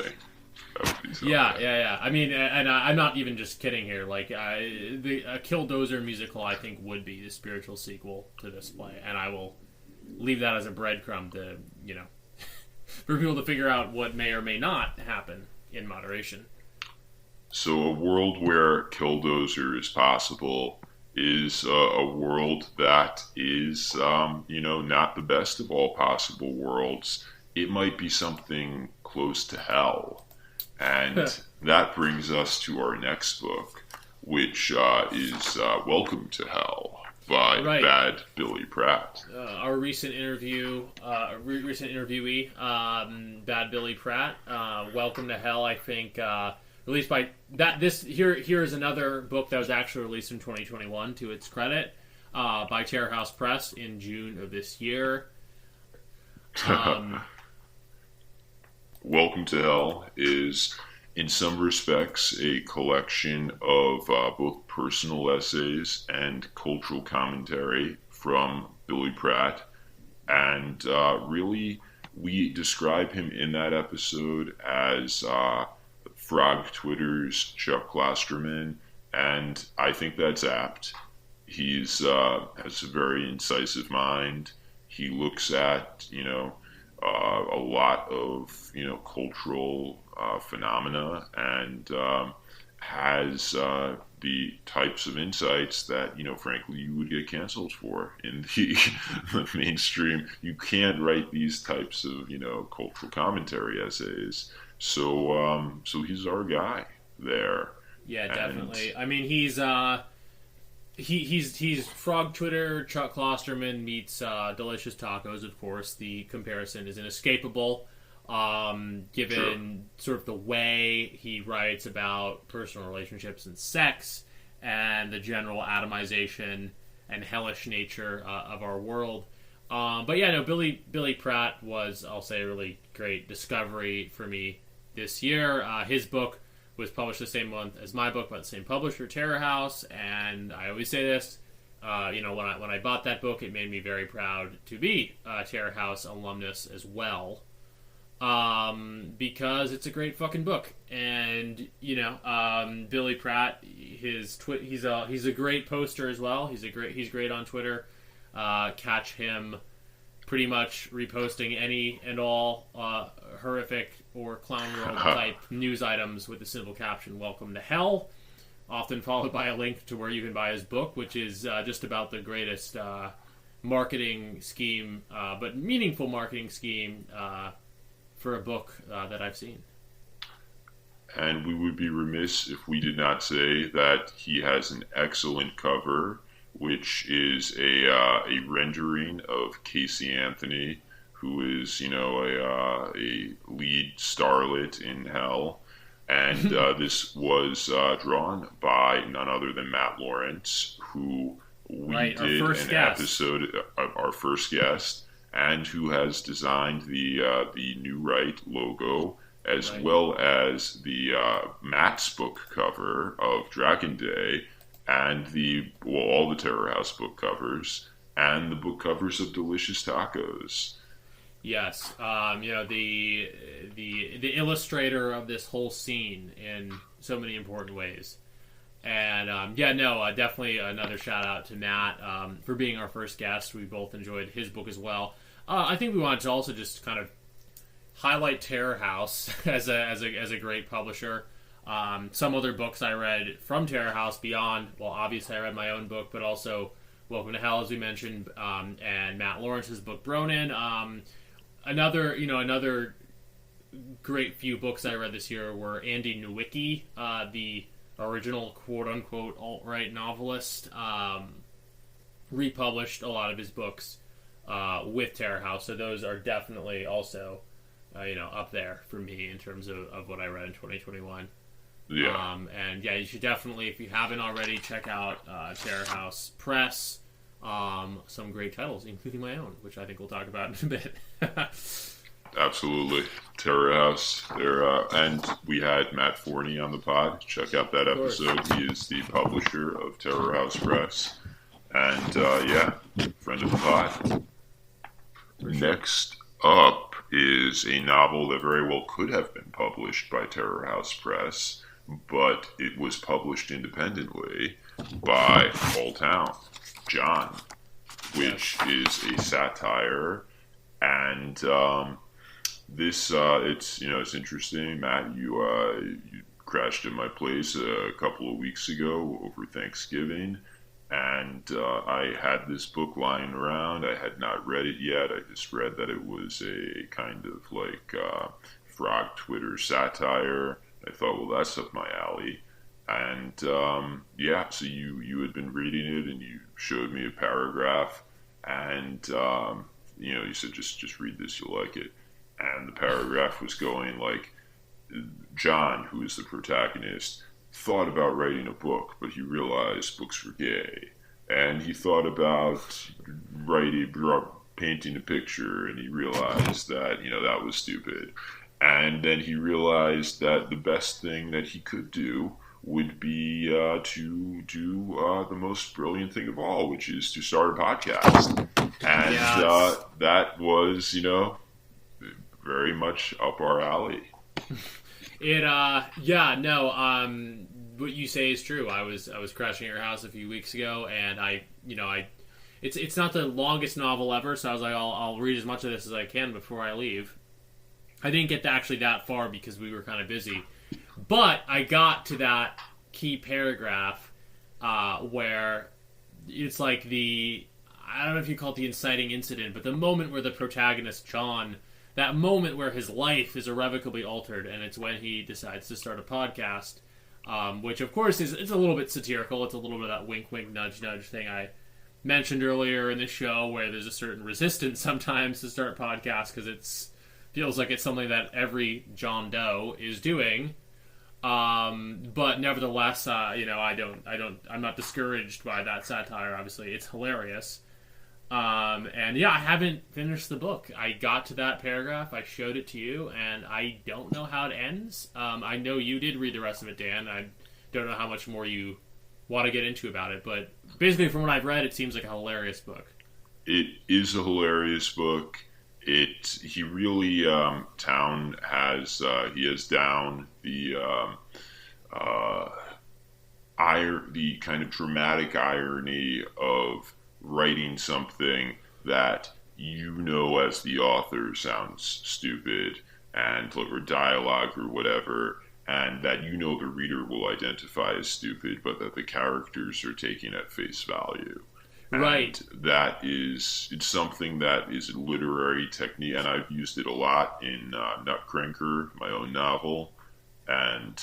That would be something. Yeah. I mean, and I'm not even just kidding here. Like, the Killdozer musical, I think, would be the spiritual sequel to this play, and I will leave that as a breadcrumb to, for people to figure out what may or may not happen in moderation. So a world where Killdozer is possible is a world that is, not the best of all possible worlds. It might be something close to hell. And that brings us to our next book, which is Welcome to Hell by Bad Billy Pratt. Our recent interviewee, Bad Billy Pratt. Welcome to Hell, I think, released by that. Here is another book that was actually released in 2021, to its credit, by Terror House Press in June of this year. Welcome to Hell is, in some respects, a collection of both personal essays and cultural commentary from Billy Pratt. And really, we describe him in that episode as Frog Twitter's Chuck Klosterman, and I think that's apt. He's has a very incisive mind. He looks at, a lot of, cultural phenomena, and has the types of insights that, frankly, you would get canceled for in the mainstream. You can't write these types of, cultural commentary essays. So he's our guy there. Yeah, definitely. I mean, he's Frog Twitter, Chuck Klosterman meets Delicious Tacos, of course. The comparison is inescapable, given sort of the way he writes about personal relationships and sex, and the general atomization and hellish nature of our world. But yeah, no, Billy Pratt was, I'll say, a really great discovery for me this year. His book was published the same month as my book by the same publisher, Terror House, and I always say this, when I bought that book, it made me very proud to be a Terror House alumnus as well, because it's a great fucking book. And Billy Pratt, he's a great poster as well. He's great on Twitter. Catch him pretty much reposting any and all horrific or clown world type news items with the simple caption "Welcome to Hell," often followed by a link to where you can buy his book, which is just about the greatest marketing scheme, but meaningful marketing scheme for a book that I've seen. And we would be remiss if we did not say that he has an excellent cover, which is a rendering of Casey Anthony, who is, a lead starlet in Hell. And this was drawn by none other than Matt Lawrence, who we did an episode, our first guest, and who has designed the New Right logo, as well as the Matt's book cover of Dragon Day, and all the Terror House book covers, and the book covers of Delicious Tacos. Yes, the illustrator of this whole scene in so many important ways. And definitely another shout out to Matt for being our first guest. We both enjoyed his book as well. I think we wanted to also just kind of highlight Terror House as a great publisher. Some other books I read from Terror House beyond, well, obviously I read my own book, but also Welcome to Hell, as we mentioned, and Matt Lawrence's book Bronin. Another great few books I read this year were Andy Nowicki, the original quote-unquote alt-right novelist, republished a lot of his books with Terror House, so those are definitely also up there for me in terms of what I read in 2021. Yeah. You should definitely, if you haven't already, check out Terror House Press. Some great titles, including my own, which I think we'll talk about in a bit. Absolutely. Terror House. And we had Matt Forney on the pod. Check out that episode. He is the publisher of Terror House Press. And, friend of the pod. Next up, is a novel that very well could have been published by Terror House Press, but it was published independently by Paul Town, John, which is a satire. And this, it's interesting, Matt. You crashed at my place a couple of weeks ago over Thanksgiving, and I had this book lying around. I had not read it yet. I just read that it was a kind of like frog Twitter satire. I thought, well, that's up my alley. And so you had been reading it, and you showed me a paragraph, and you said, just read this, you'll like it. And the paragraph was going like, John, who is the protagonist, thought about writing a book, but he realized books were gay. And he thought about painting a picture, and he realized that, that was stupid. And then he realized that the best thing that he could do would be to do the most brilliant thing of all, which is to start a podcast. And that was, very much up our alley. What you say is true. I was crashing at your house a few weeks ago, and it's not the longest novel ever, so I was like, I'll read as much of this as I can before I leave. I didn't get actually that far because we were kind of busy, but I got to that key paragraph where it's like I don't know if you call it the inciting incident, but the moment where the protagonist, John, that moment where his life is irrevocably altered, and it's when he decides to start a podcast, which of course it's a little bit satirical. It's a little bit of that wink, wink, nudge, nudge thing I mentioned earlier in the show, where there's a certain resistance sometimes to start podcasts because it feels like it's something that every John Doe is doing. But nevertheless, I'm not discouraged by that satire. Obviously, it's hilarious. I haven't finished the book. I got to that paragraph, I showed it to you, and I don't know how it ends. I know you did read the rest of it, Dan. I don't know how much more you want to get into about it, but basically from what I've read, it seems like a hilarious book. It is a hilarious book. He really, Town has down the the kind of dramatic irony of writing something that as the author sounds stupid or dialogue or whatever, and that the reader will identify as stupid, but that the characters are taking at face value. Right. And it's something that is a literary technique, and I've used it a lot in NUTCRANKR, my own novel, and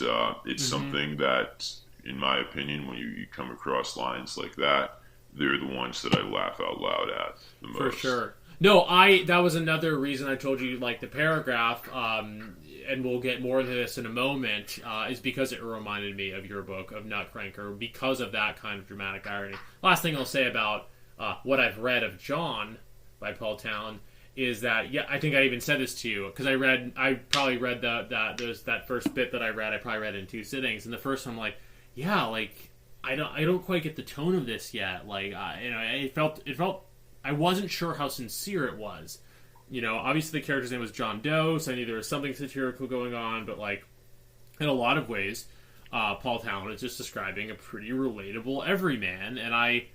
it's something that, in my opinion, when you come across lines like that, they're the ones that I laugh out loud at the most. For sure. No, that was another reason I told you like the paragraph, and we'll get more into this in a moment, is because it reminded me of your book, of NUTCRANKR, because of that kind of dramatic irony. Last thing I'll say about what I've read of John by Paul Town is that, I think I even said this to you, because I probably read that first bit that I probably read in 2 sittings, and the first one I'm like, I don't quite get the tone of this yet. Like, it felt I wasn't sure how sincere it was. Obviously the character's name was John Doe, so I knew there was something satirical going on, but like, in a lot of ways, Paul Town is just describing a pretty relatable everyman, and I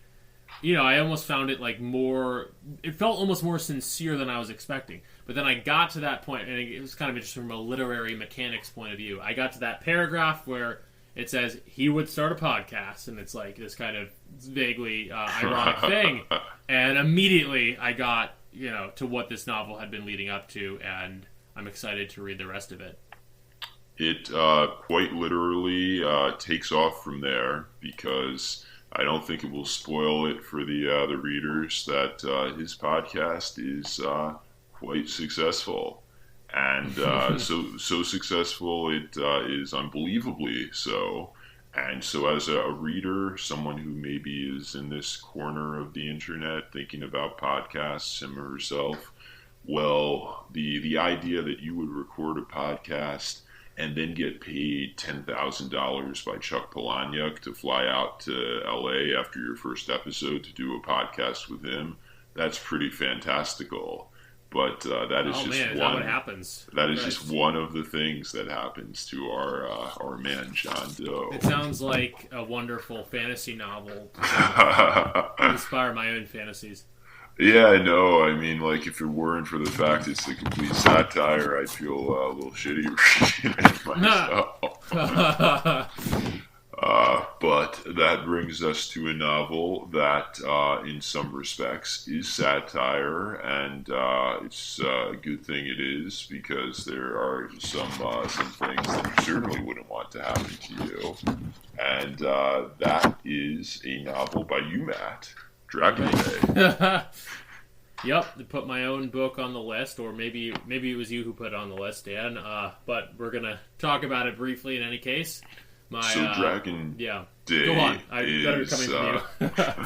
almost found it like it felt almost more sincere than I was expecting. But then I got to that point, and it was kind of interesting from a literary mechanics point of view. I got to that paragraph where it says he would start a podcast, and it's like this kind of vaguely ironic thing. And immediately I got, to what this novel had been leading up to, and I'm excited to read the rest of it. It quite literally takes off from there, because I don't think it will spoil it for the readers that his podcast is quite successful. And so successful it is unbelievably so. And so as a reader, someone who maybe is in this corner of the internet thinking about podcasts, him or herself, well, the idea that you would record a podcast and then get paid $10,000 by Chuck Palahniuk to fly out to LA after your first episode to do a podcast with him, that's pretty fantastical. But that is Oh just man, is one. that what happens? That is Christ. just one of the things that happens to our man John Doe. It sounds like a wonderful fantasy novel to inspire my own fantasies. Yeah, I know. I mean, like, if it weren't for the fact it's a complete satire, I'd feel a little shitty reading it myself. But that brings us to a novel that, in some respects, is satire, and it's a good thing it is, because there are some things that you certainly wouldn't want to happen to you. And that is a novel by you, Matt. Dragon Day. Yep, to put my own book on the list, or maybe it was you who put it on the list, Dan. But we're gonna talk about it briefly in any case. Dragon Day. Go on. I better be coming from you.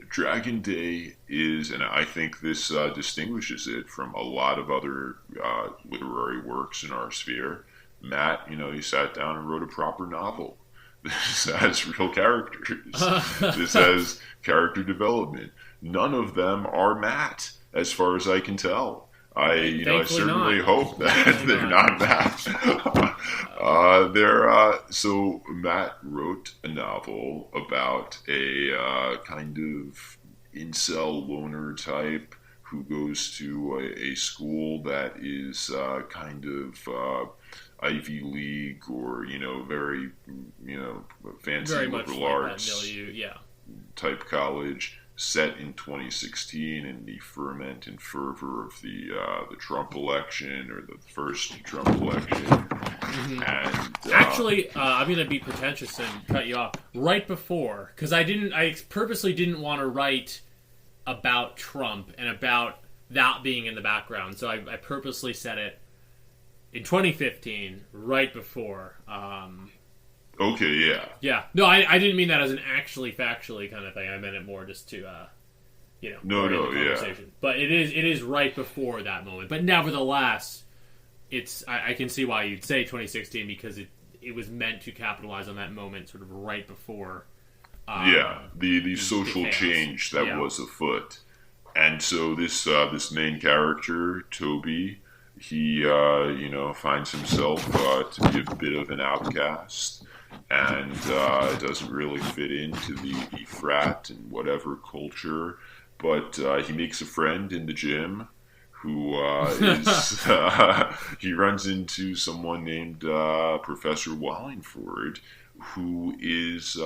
Dragon Day is, and I think this distinguishes it from a lot of other literary works in our sphere. Matt, he sat down and wrote a proper novel. This has real characters. This has character development. None of them are Matt, as far as I can tell. I certainly hope that they're not Matt. So Matt wrote a novel about a kind of incel loner type who goes to a school that is kind of Ivy League, or very fancy very much liberal like arts that milieu, yeah. type college, set in 2016 in the ferment and fervor of the Trump election, or the first Trump election. Mm-hmm. And actually, I'm going to be pretentious and cut you off right before, because I purposely didn't want to write about Trump and about that being in the background, so I purposely said it in 2015, right before. Okay, yeah. Yeah. No, I didn't mean that as an actually factually kind of thing. I meant it more just to, No, conversation. Yeah. But it is right before that moment. But nevertheless, I can see why you'd say 2016, because it was meant to capitalize on that moment, sort of right before. The social change that was afoot, and so this main character, Toby, he finds himself to be a bit of an outcast, and doesn't really fit into the frat and whatever culture, but he makes a friend in the gym who is he runs into someone named Professor Wallingford, who is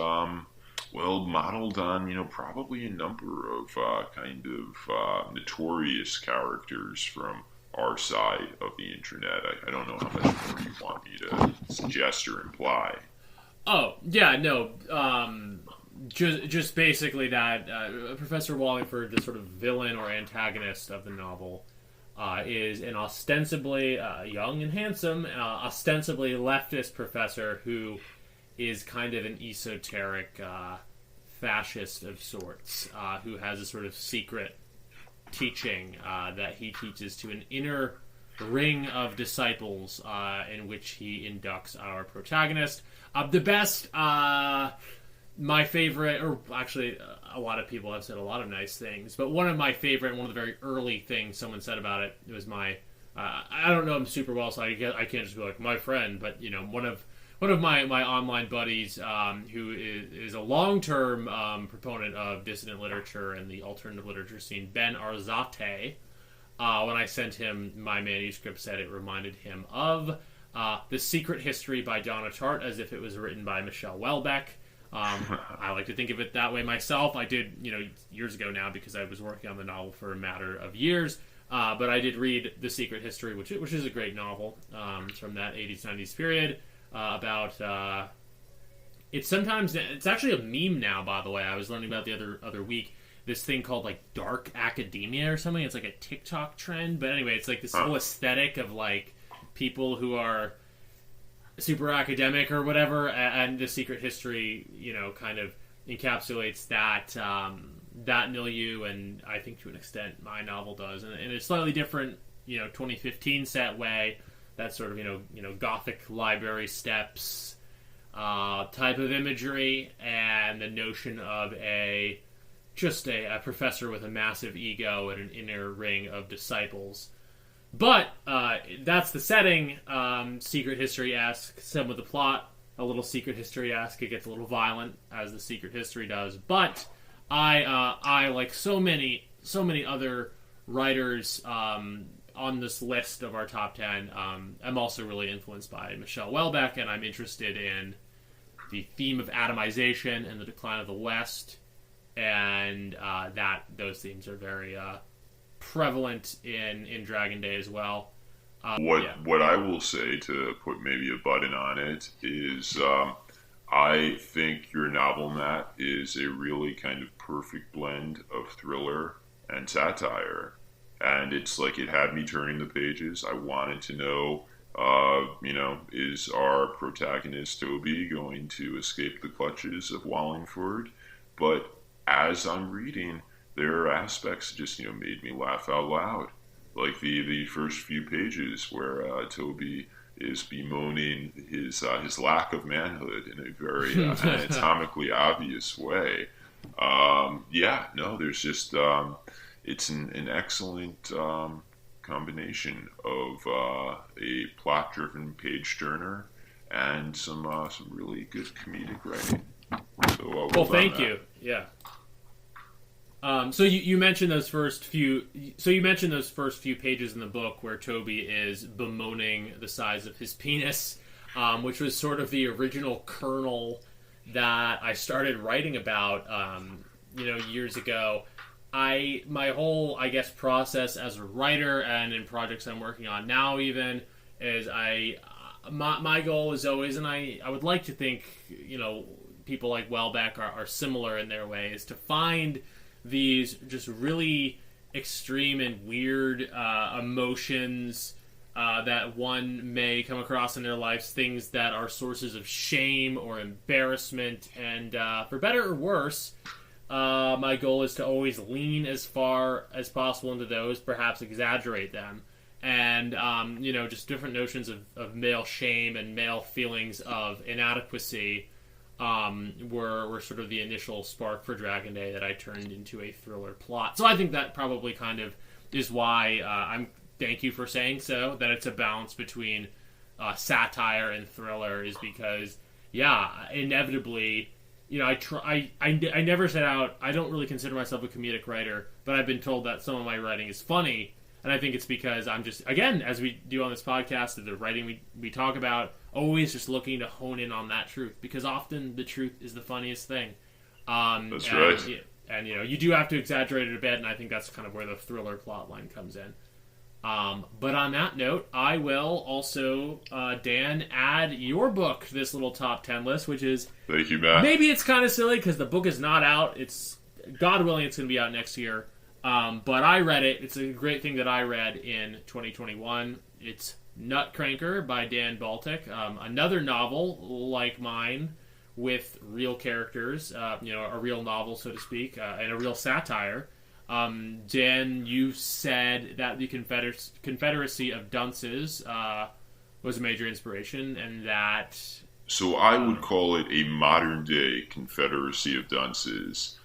modeled on probably a number of kind of notorious characters from our side of the internet. I don't know how much more you want me to suggest or imply. Oh, yeah, no. Just basically that Professor Wallingford, the sort of villain or antagonist of the novel, is an ostensibly young and handsome, ostensibly leftist professor who is kind of an esoteric fascist of sorts, who has a sort of secret teaching that he teaches to an inner ring of disciples in which he inducts our protagonist. The best, my favorite, or actually a lot of people have said a lot of nice things, but one of my favorite, one of the very early things someone said about it, was my, I don't know him super well, so I can't just be like my friend, but one of my online buddies who is a long-term proponent of dissident literature and the alternative literature scene, Ben Arzate, when I sent him my manuscript, said it reminded him of The Secret History by Donna Tartt, as if it was written by Michelle Houellebecq. I like to think of it that way myself. I did, years ago now, because I was working on the novel for a matter of years. But I did read The Secret History, which is a great novel from that 80s, 90s period. About it's actually a meme now, by the way. I was learning about the other week, this thing called like dark academia or something. It's like a TikTok trend, but anyway, it's like this whole aesthetic of like people who are super academic or whatever, and The Secret History kind of encapsulates that that milieu, and I think to an extent my novel does, and in a slightly different 2015 set way. That sort of, Gothic library steps type of imagery, and the notion of a just a professor with a massive ego and an inner ring of disciples. But that's the setting, secret history-esque. Some of the plot, a little secret history-esque. It gets a little violent, as the secret history does. But I like so many other writers on this list of our top 10, I'm also really influenced by Michel Houellebecq, and I'm interested in the theme of atomization and the decline of the West, and that those themes are very prevalent in Dragon Day as well. What I will say, to put maybe a button on it, is I think your novel, Matt, is a really kind of perfect blend of thriller and satire. And it's like it had me turning the pages. I wanted to know, is our protagonist Toby going to escape the clutches of Wallingford? But as I'm reading, there are aspects that just, made me laugh out loud. Like the first few pages where Toby is bemoaning his lack of manhood in a very anatomically obvious way. There's just... it's an excellent combination of a plot-driven page-turner and some really good comedic writing. So, well, thank you. Yeah. So you mentioned those first few. So you mentioned those first few pages in the book where Toby is bemoaning the size of his penis, which was sort of the original kernel that I started writing about, years ago. My whole, process as a writer and in projects I'm working on now even is my goal is always, and I would like to think, people like Houellebecq are similar in their ways, to find these just really extreme and weird emotions that one may come across in their lives, things that are sources of shame or embarrassment, and for better or worse, my goal is to always lean as far as possible into those, perhaps exaggerate them. And, just different notions of male shame and male feelings of inadequacy were sort of the initial spark for Dragon Day that I turned into a thriller plot. So I think that probably kind of is why thank you for saying so, that it's a balance between satire and thriller, is because, inevitably... I never set out, I don't really consider myself a comedic writer, but I've been told that some of my writing is funny, and I think it's because I'm just, again, as we do on this podcast, the writing we talk about, always just looking to hone in on that truth, because often the truth is the funniest thing. That's right. And, you do have to exaggerate it a bit, and I think that's kind of where the thriller plot line comes in. But on that note, I will also, Dan, add your book to this little top 10 list, which is... Thank you, Matt. Maybe it's kind of silly because the book is not out. It's, God willing, it's going to be out next year. But I read it. It's a great thing that I read in 2021. It's NUTCRANKR by Dan Baltic. Another novel like mine with real characters, a real novel, so to speak, and a real satire. Dan, you said that the Confederacy of Dunces was a major inspiration, and that... So I would call it a modern-day Confederacy of Dunces.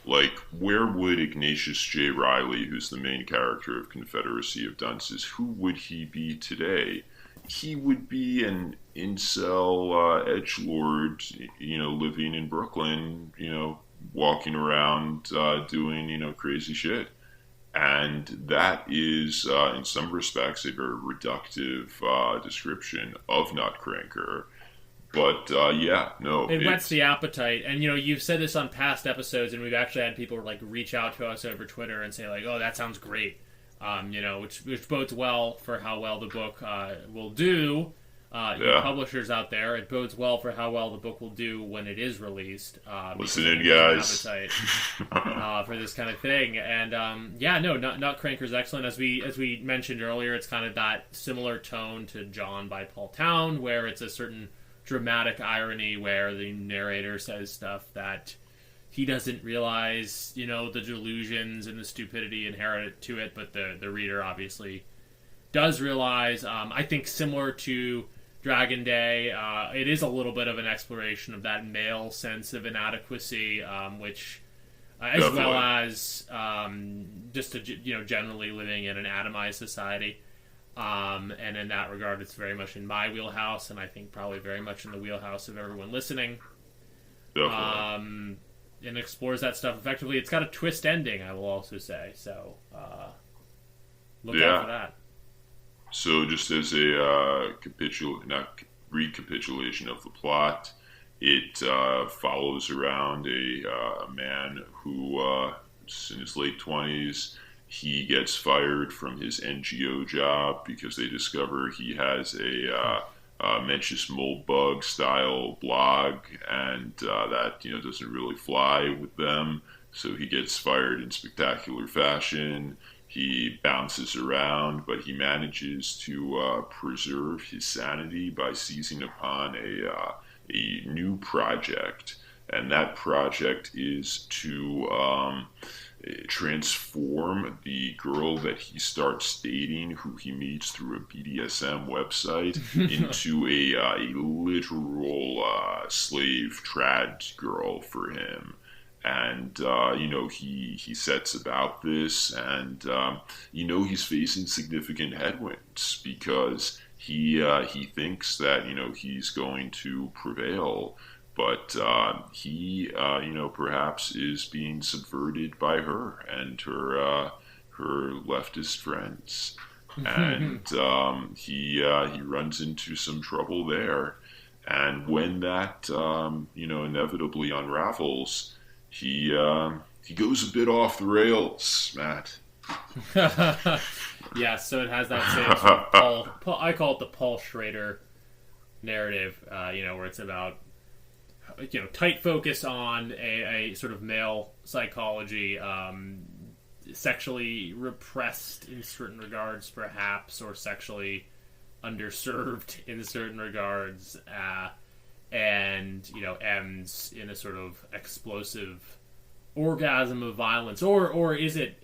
Like, where would Ignatius J. Reilly, who's the main character of Confederacy of Dunces, who would he be today? He would be an incel edgelord, living in Brooklyn, walking around doing, crazy shit. And that is, in some respects, a very reductive description of NUTCRANKR. But, it whets the appetite. And, you've said this on past episodes, and we've actually had people, reach out to us over Twitter and say, oh, that sounds great. Which bodes well for how well the book will do. You publishers out there, it bodes well for how well the book will do when it is released. Listen in, guys. Appetite for this kind of thing. And, NUTCRANKR is excellent. As we mentioned earlier, it's kind of that similar tone to John by Paul Town, where it's a certain dramatic irony where the narrator says stuff that he doesn't realize, the delusions and the stupidity inherent to it, but the reader obviously does realize. I think similar to Dragon Day, it is a little bit of an exploration of that male sense of inadequacy, which as well as just to, generally living in an atomized society. And in that regard, it's very much in my wheelhouse, and I think probably very much in the wheelhouse of everyone listening. Definitely. And explores that stuff effectively. It's got a twist ending, I will also say. So, look out for that. So, just as a recapitulation of the plot, it follows around a man who is in his late 20s. He gets fired from his NGO job because they discover he has a Mencius mold bug style blog, and that doesn't really fly with them. So he gets fired in spectacular fashion. He bounces around, but he manages to preserve his sanity by seizing upon a new project, and that project is to transform the girl that he starts dating, who he meets through a BDSM website, into a literal slave trad girl for him. And, he sets about this, and, he's facing significant headwinds because he thinks that, he's going to prevail. But he, perhaps is being subverted by her and her leftist friends, and he runs into some trouble there. And when that inevitably unravels, he goes a bit off the rails, Matt. Yeah, so it has that same sort of Paul. I call it the Paul Schrader narrative, where it's about tight focus on a sort of male psychology, sexually repressed in certain regards, perhaps, or sexually underserved in certain regards, and ends in a sort of explosive orgasm of violence, or is it?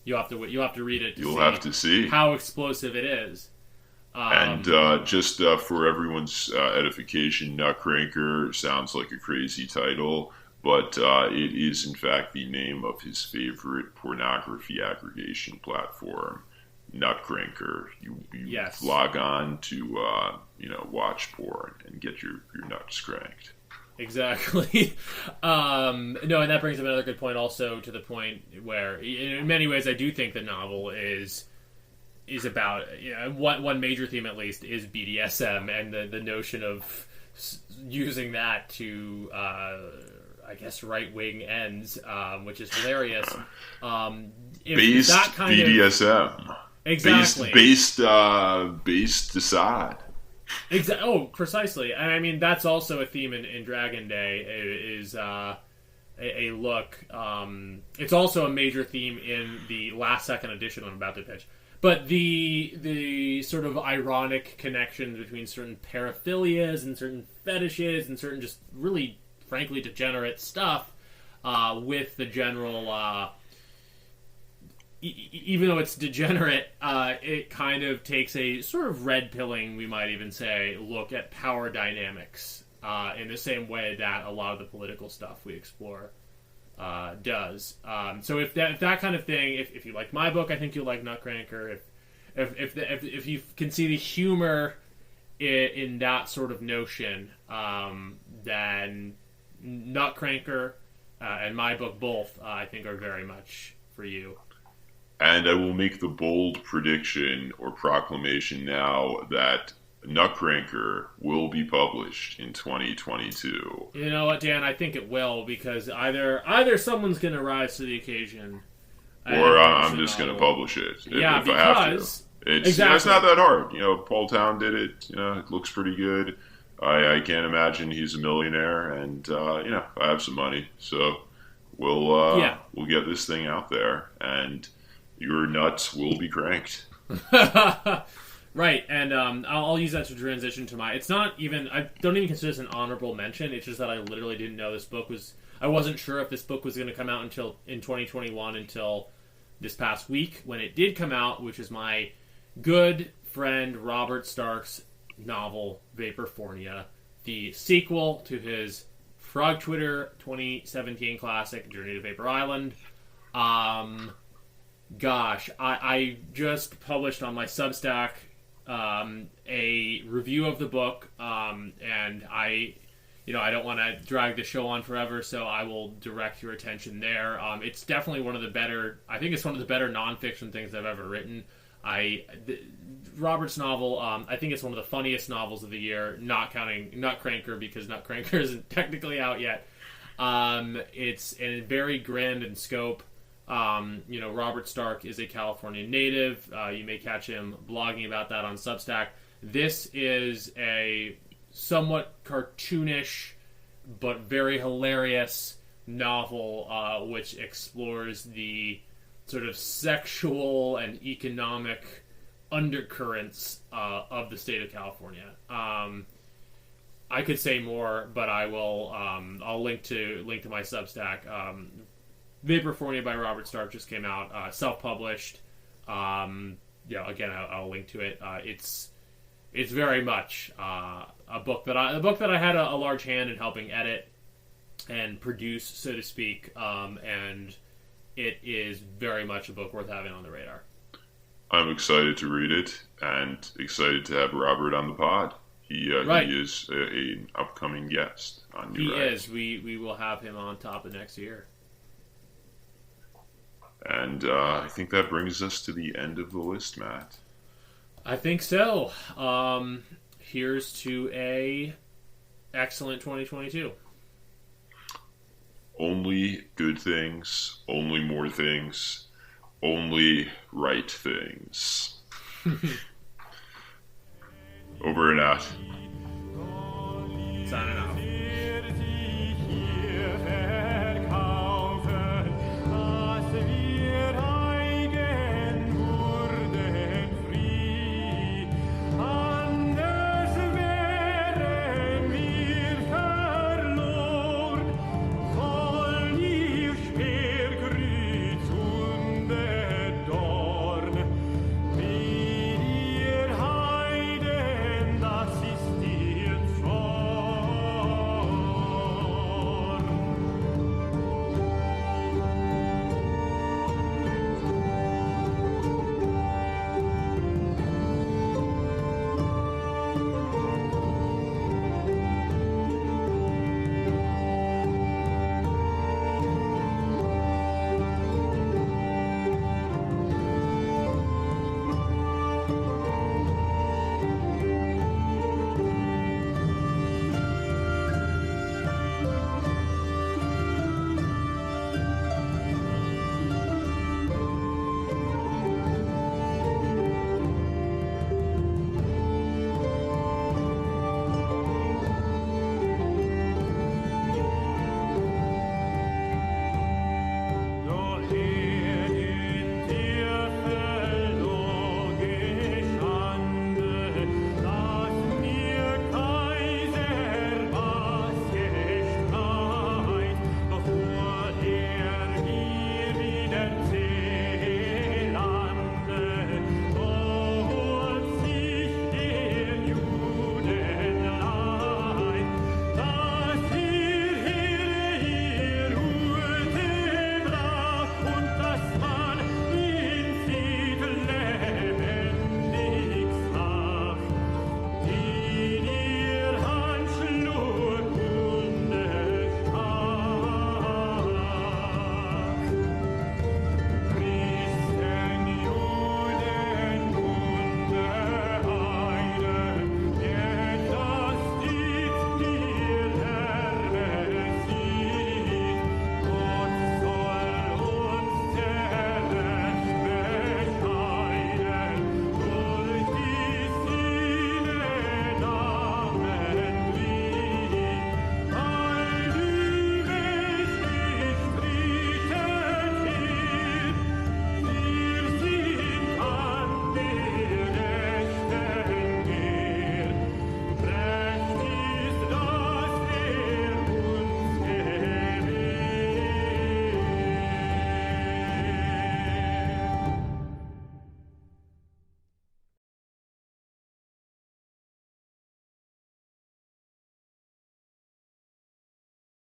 You have to read it. You'll have to see how explosive it is. And just for everyone's edification, NUTCRANKR sounds like a crazy title, but it is in fact the name of his favorite pornography aggregation platform, NUTCRANKR. You yes. log on to watch porn and get your nuts cranked. Exactly. And that brings up another good point also, to the point where in many ways I do think the novel is about one major theme, at least, is BDSM and the notion of using that to I guess right-wing ends, which is hilarious. Based that kind BDSM. Of, exactly. Based Assad. Oh, precisely. And I mean, that's also a theme in Dragon Day, is a look. It's also a major theme in the last second edition I'm about to pitch. But the sort of ironic connections between certain paraphilias and certain fetishes and certain just really, frankly, degenerate stuff with the general... even though it's degenerate, it kind of takes a sort of red-pilling, we might even say, look at power dynamics in the same way that a lot of the political stuff we explore does. So if that kind of thing, if you like my book, I think you'll like NUTCRANKR. If you can see the humor in that sort of notion, then NUTCRANKR and my book both, I think, are very much for you. And I will make the bold prediction or proclamation now that NUTCRANKR will be published in 2022. You know what, Dan? I think it will, because either someone's going to rise to the occasion, or I'm just going to publish it. Yeah, if I have to. It's not that hard. Paul Town did it. It looks pretty good. I can't imagine he's a millionaire, and I have some money, so we'll get this thing out there, and your nuts will be cranked. Right, and I'll use that to transition to it's not even, I don't even consider this an honorable mention. It's just that I literally didn't know this book I wasn't sure if this book was going to come out in 2021 until this past week, when it did come out, which is my good friend Robert Stark's novel Vaporfornia, the sequel to his Frog Twitter 2017 classic, Journey to Vapor Island. I just published on my Substack a review of the book, and I don't want to drag the show on forever, so I will direct your attention there. It's definitely one of the better nonfiction things I've ever written. Robert's novel, I think it's one of the funniest novels of the year, not counting NUTCRANKR, because NUTCRANKR isn't technically out yet. It's very grand in scope. Robert Stark is a California native. You may catch him blogging about that on Substack. This is a somewhat cartoonish but very hilarious novel which explores the sort of sexual and economic undercurrents of the state of California. I could say more, but I will. I'll link to my Substack. Vaporfornia by Robert Stark just came out, self-published. Again, I'll link to it. It's very much a book that I had a large hand in helping edit and produce, so to speak, and it is very much a book worth having on the radar. I'm excited to read it and excited to have Robert on the pod. He is an upcoming guest on New Right. He is. We will have him on top of next year. And I think that brings us to the end of the list, Matt. I think so. Here's to a excellent 2022. Only good things, only more things, only right things. Over and out. Signing out.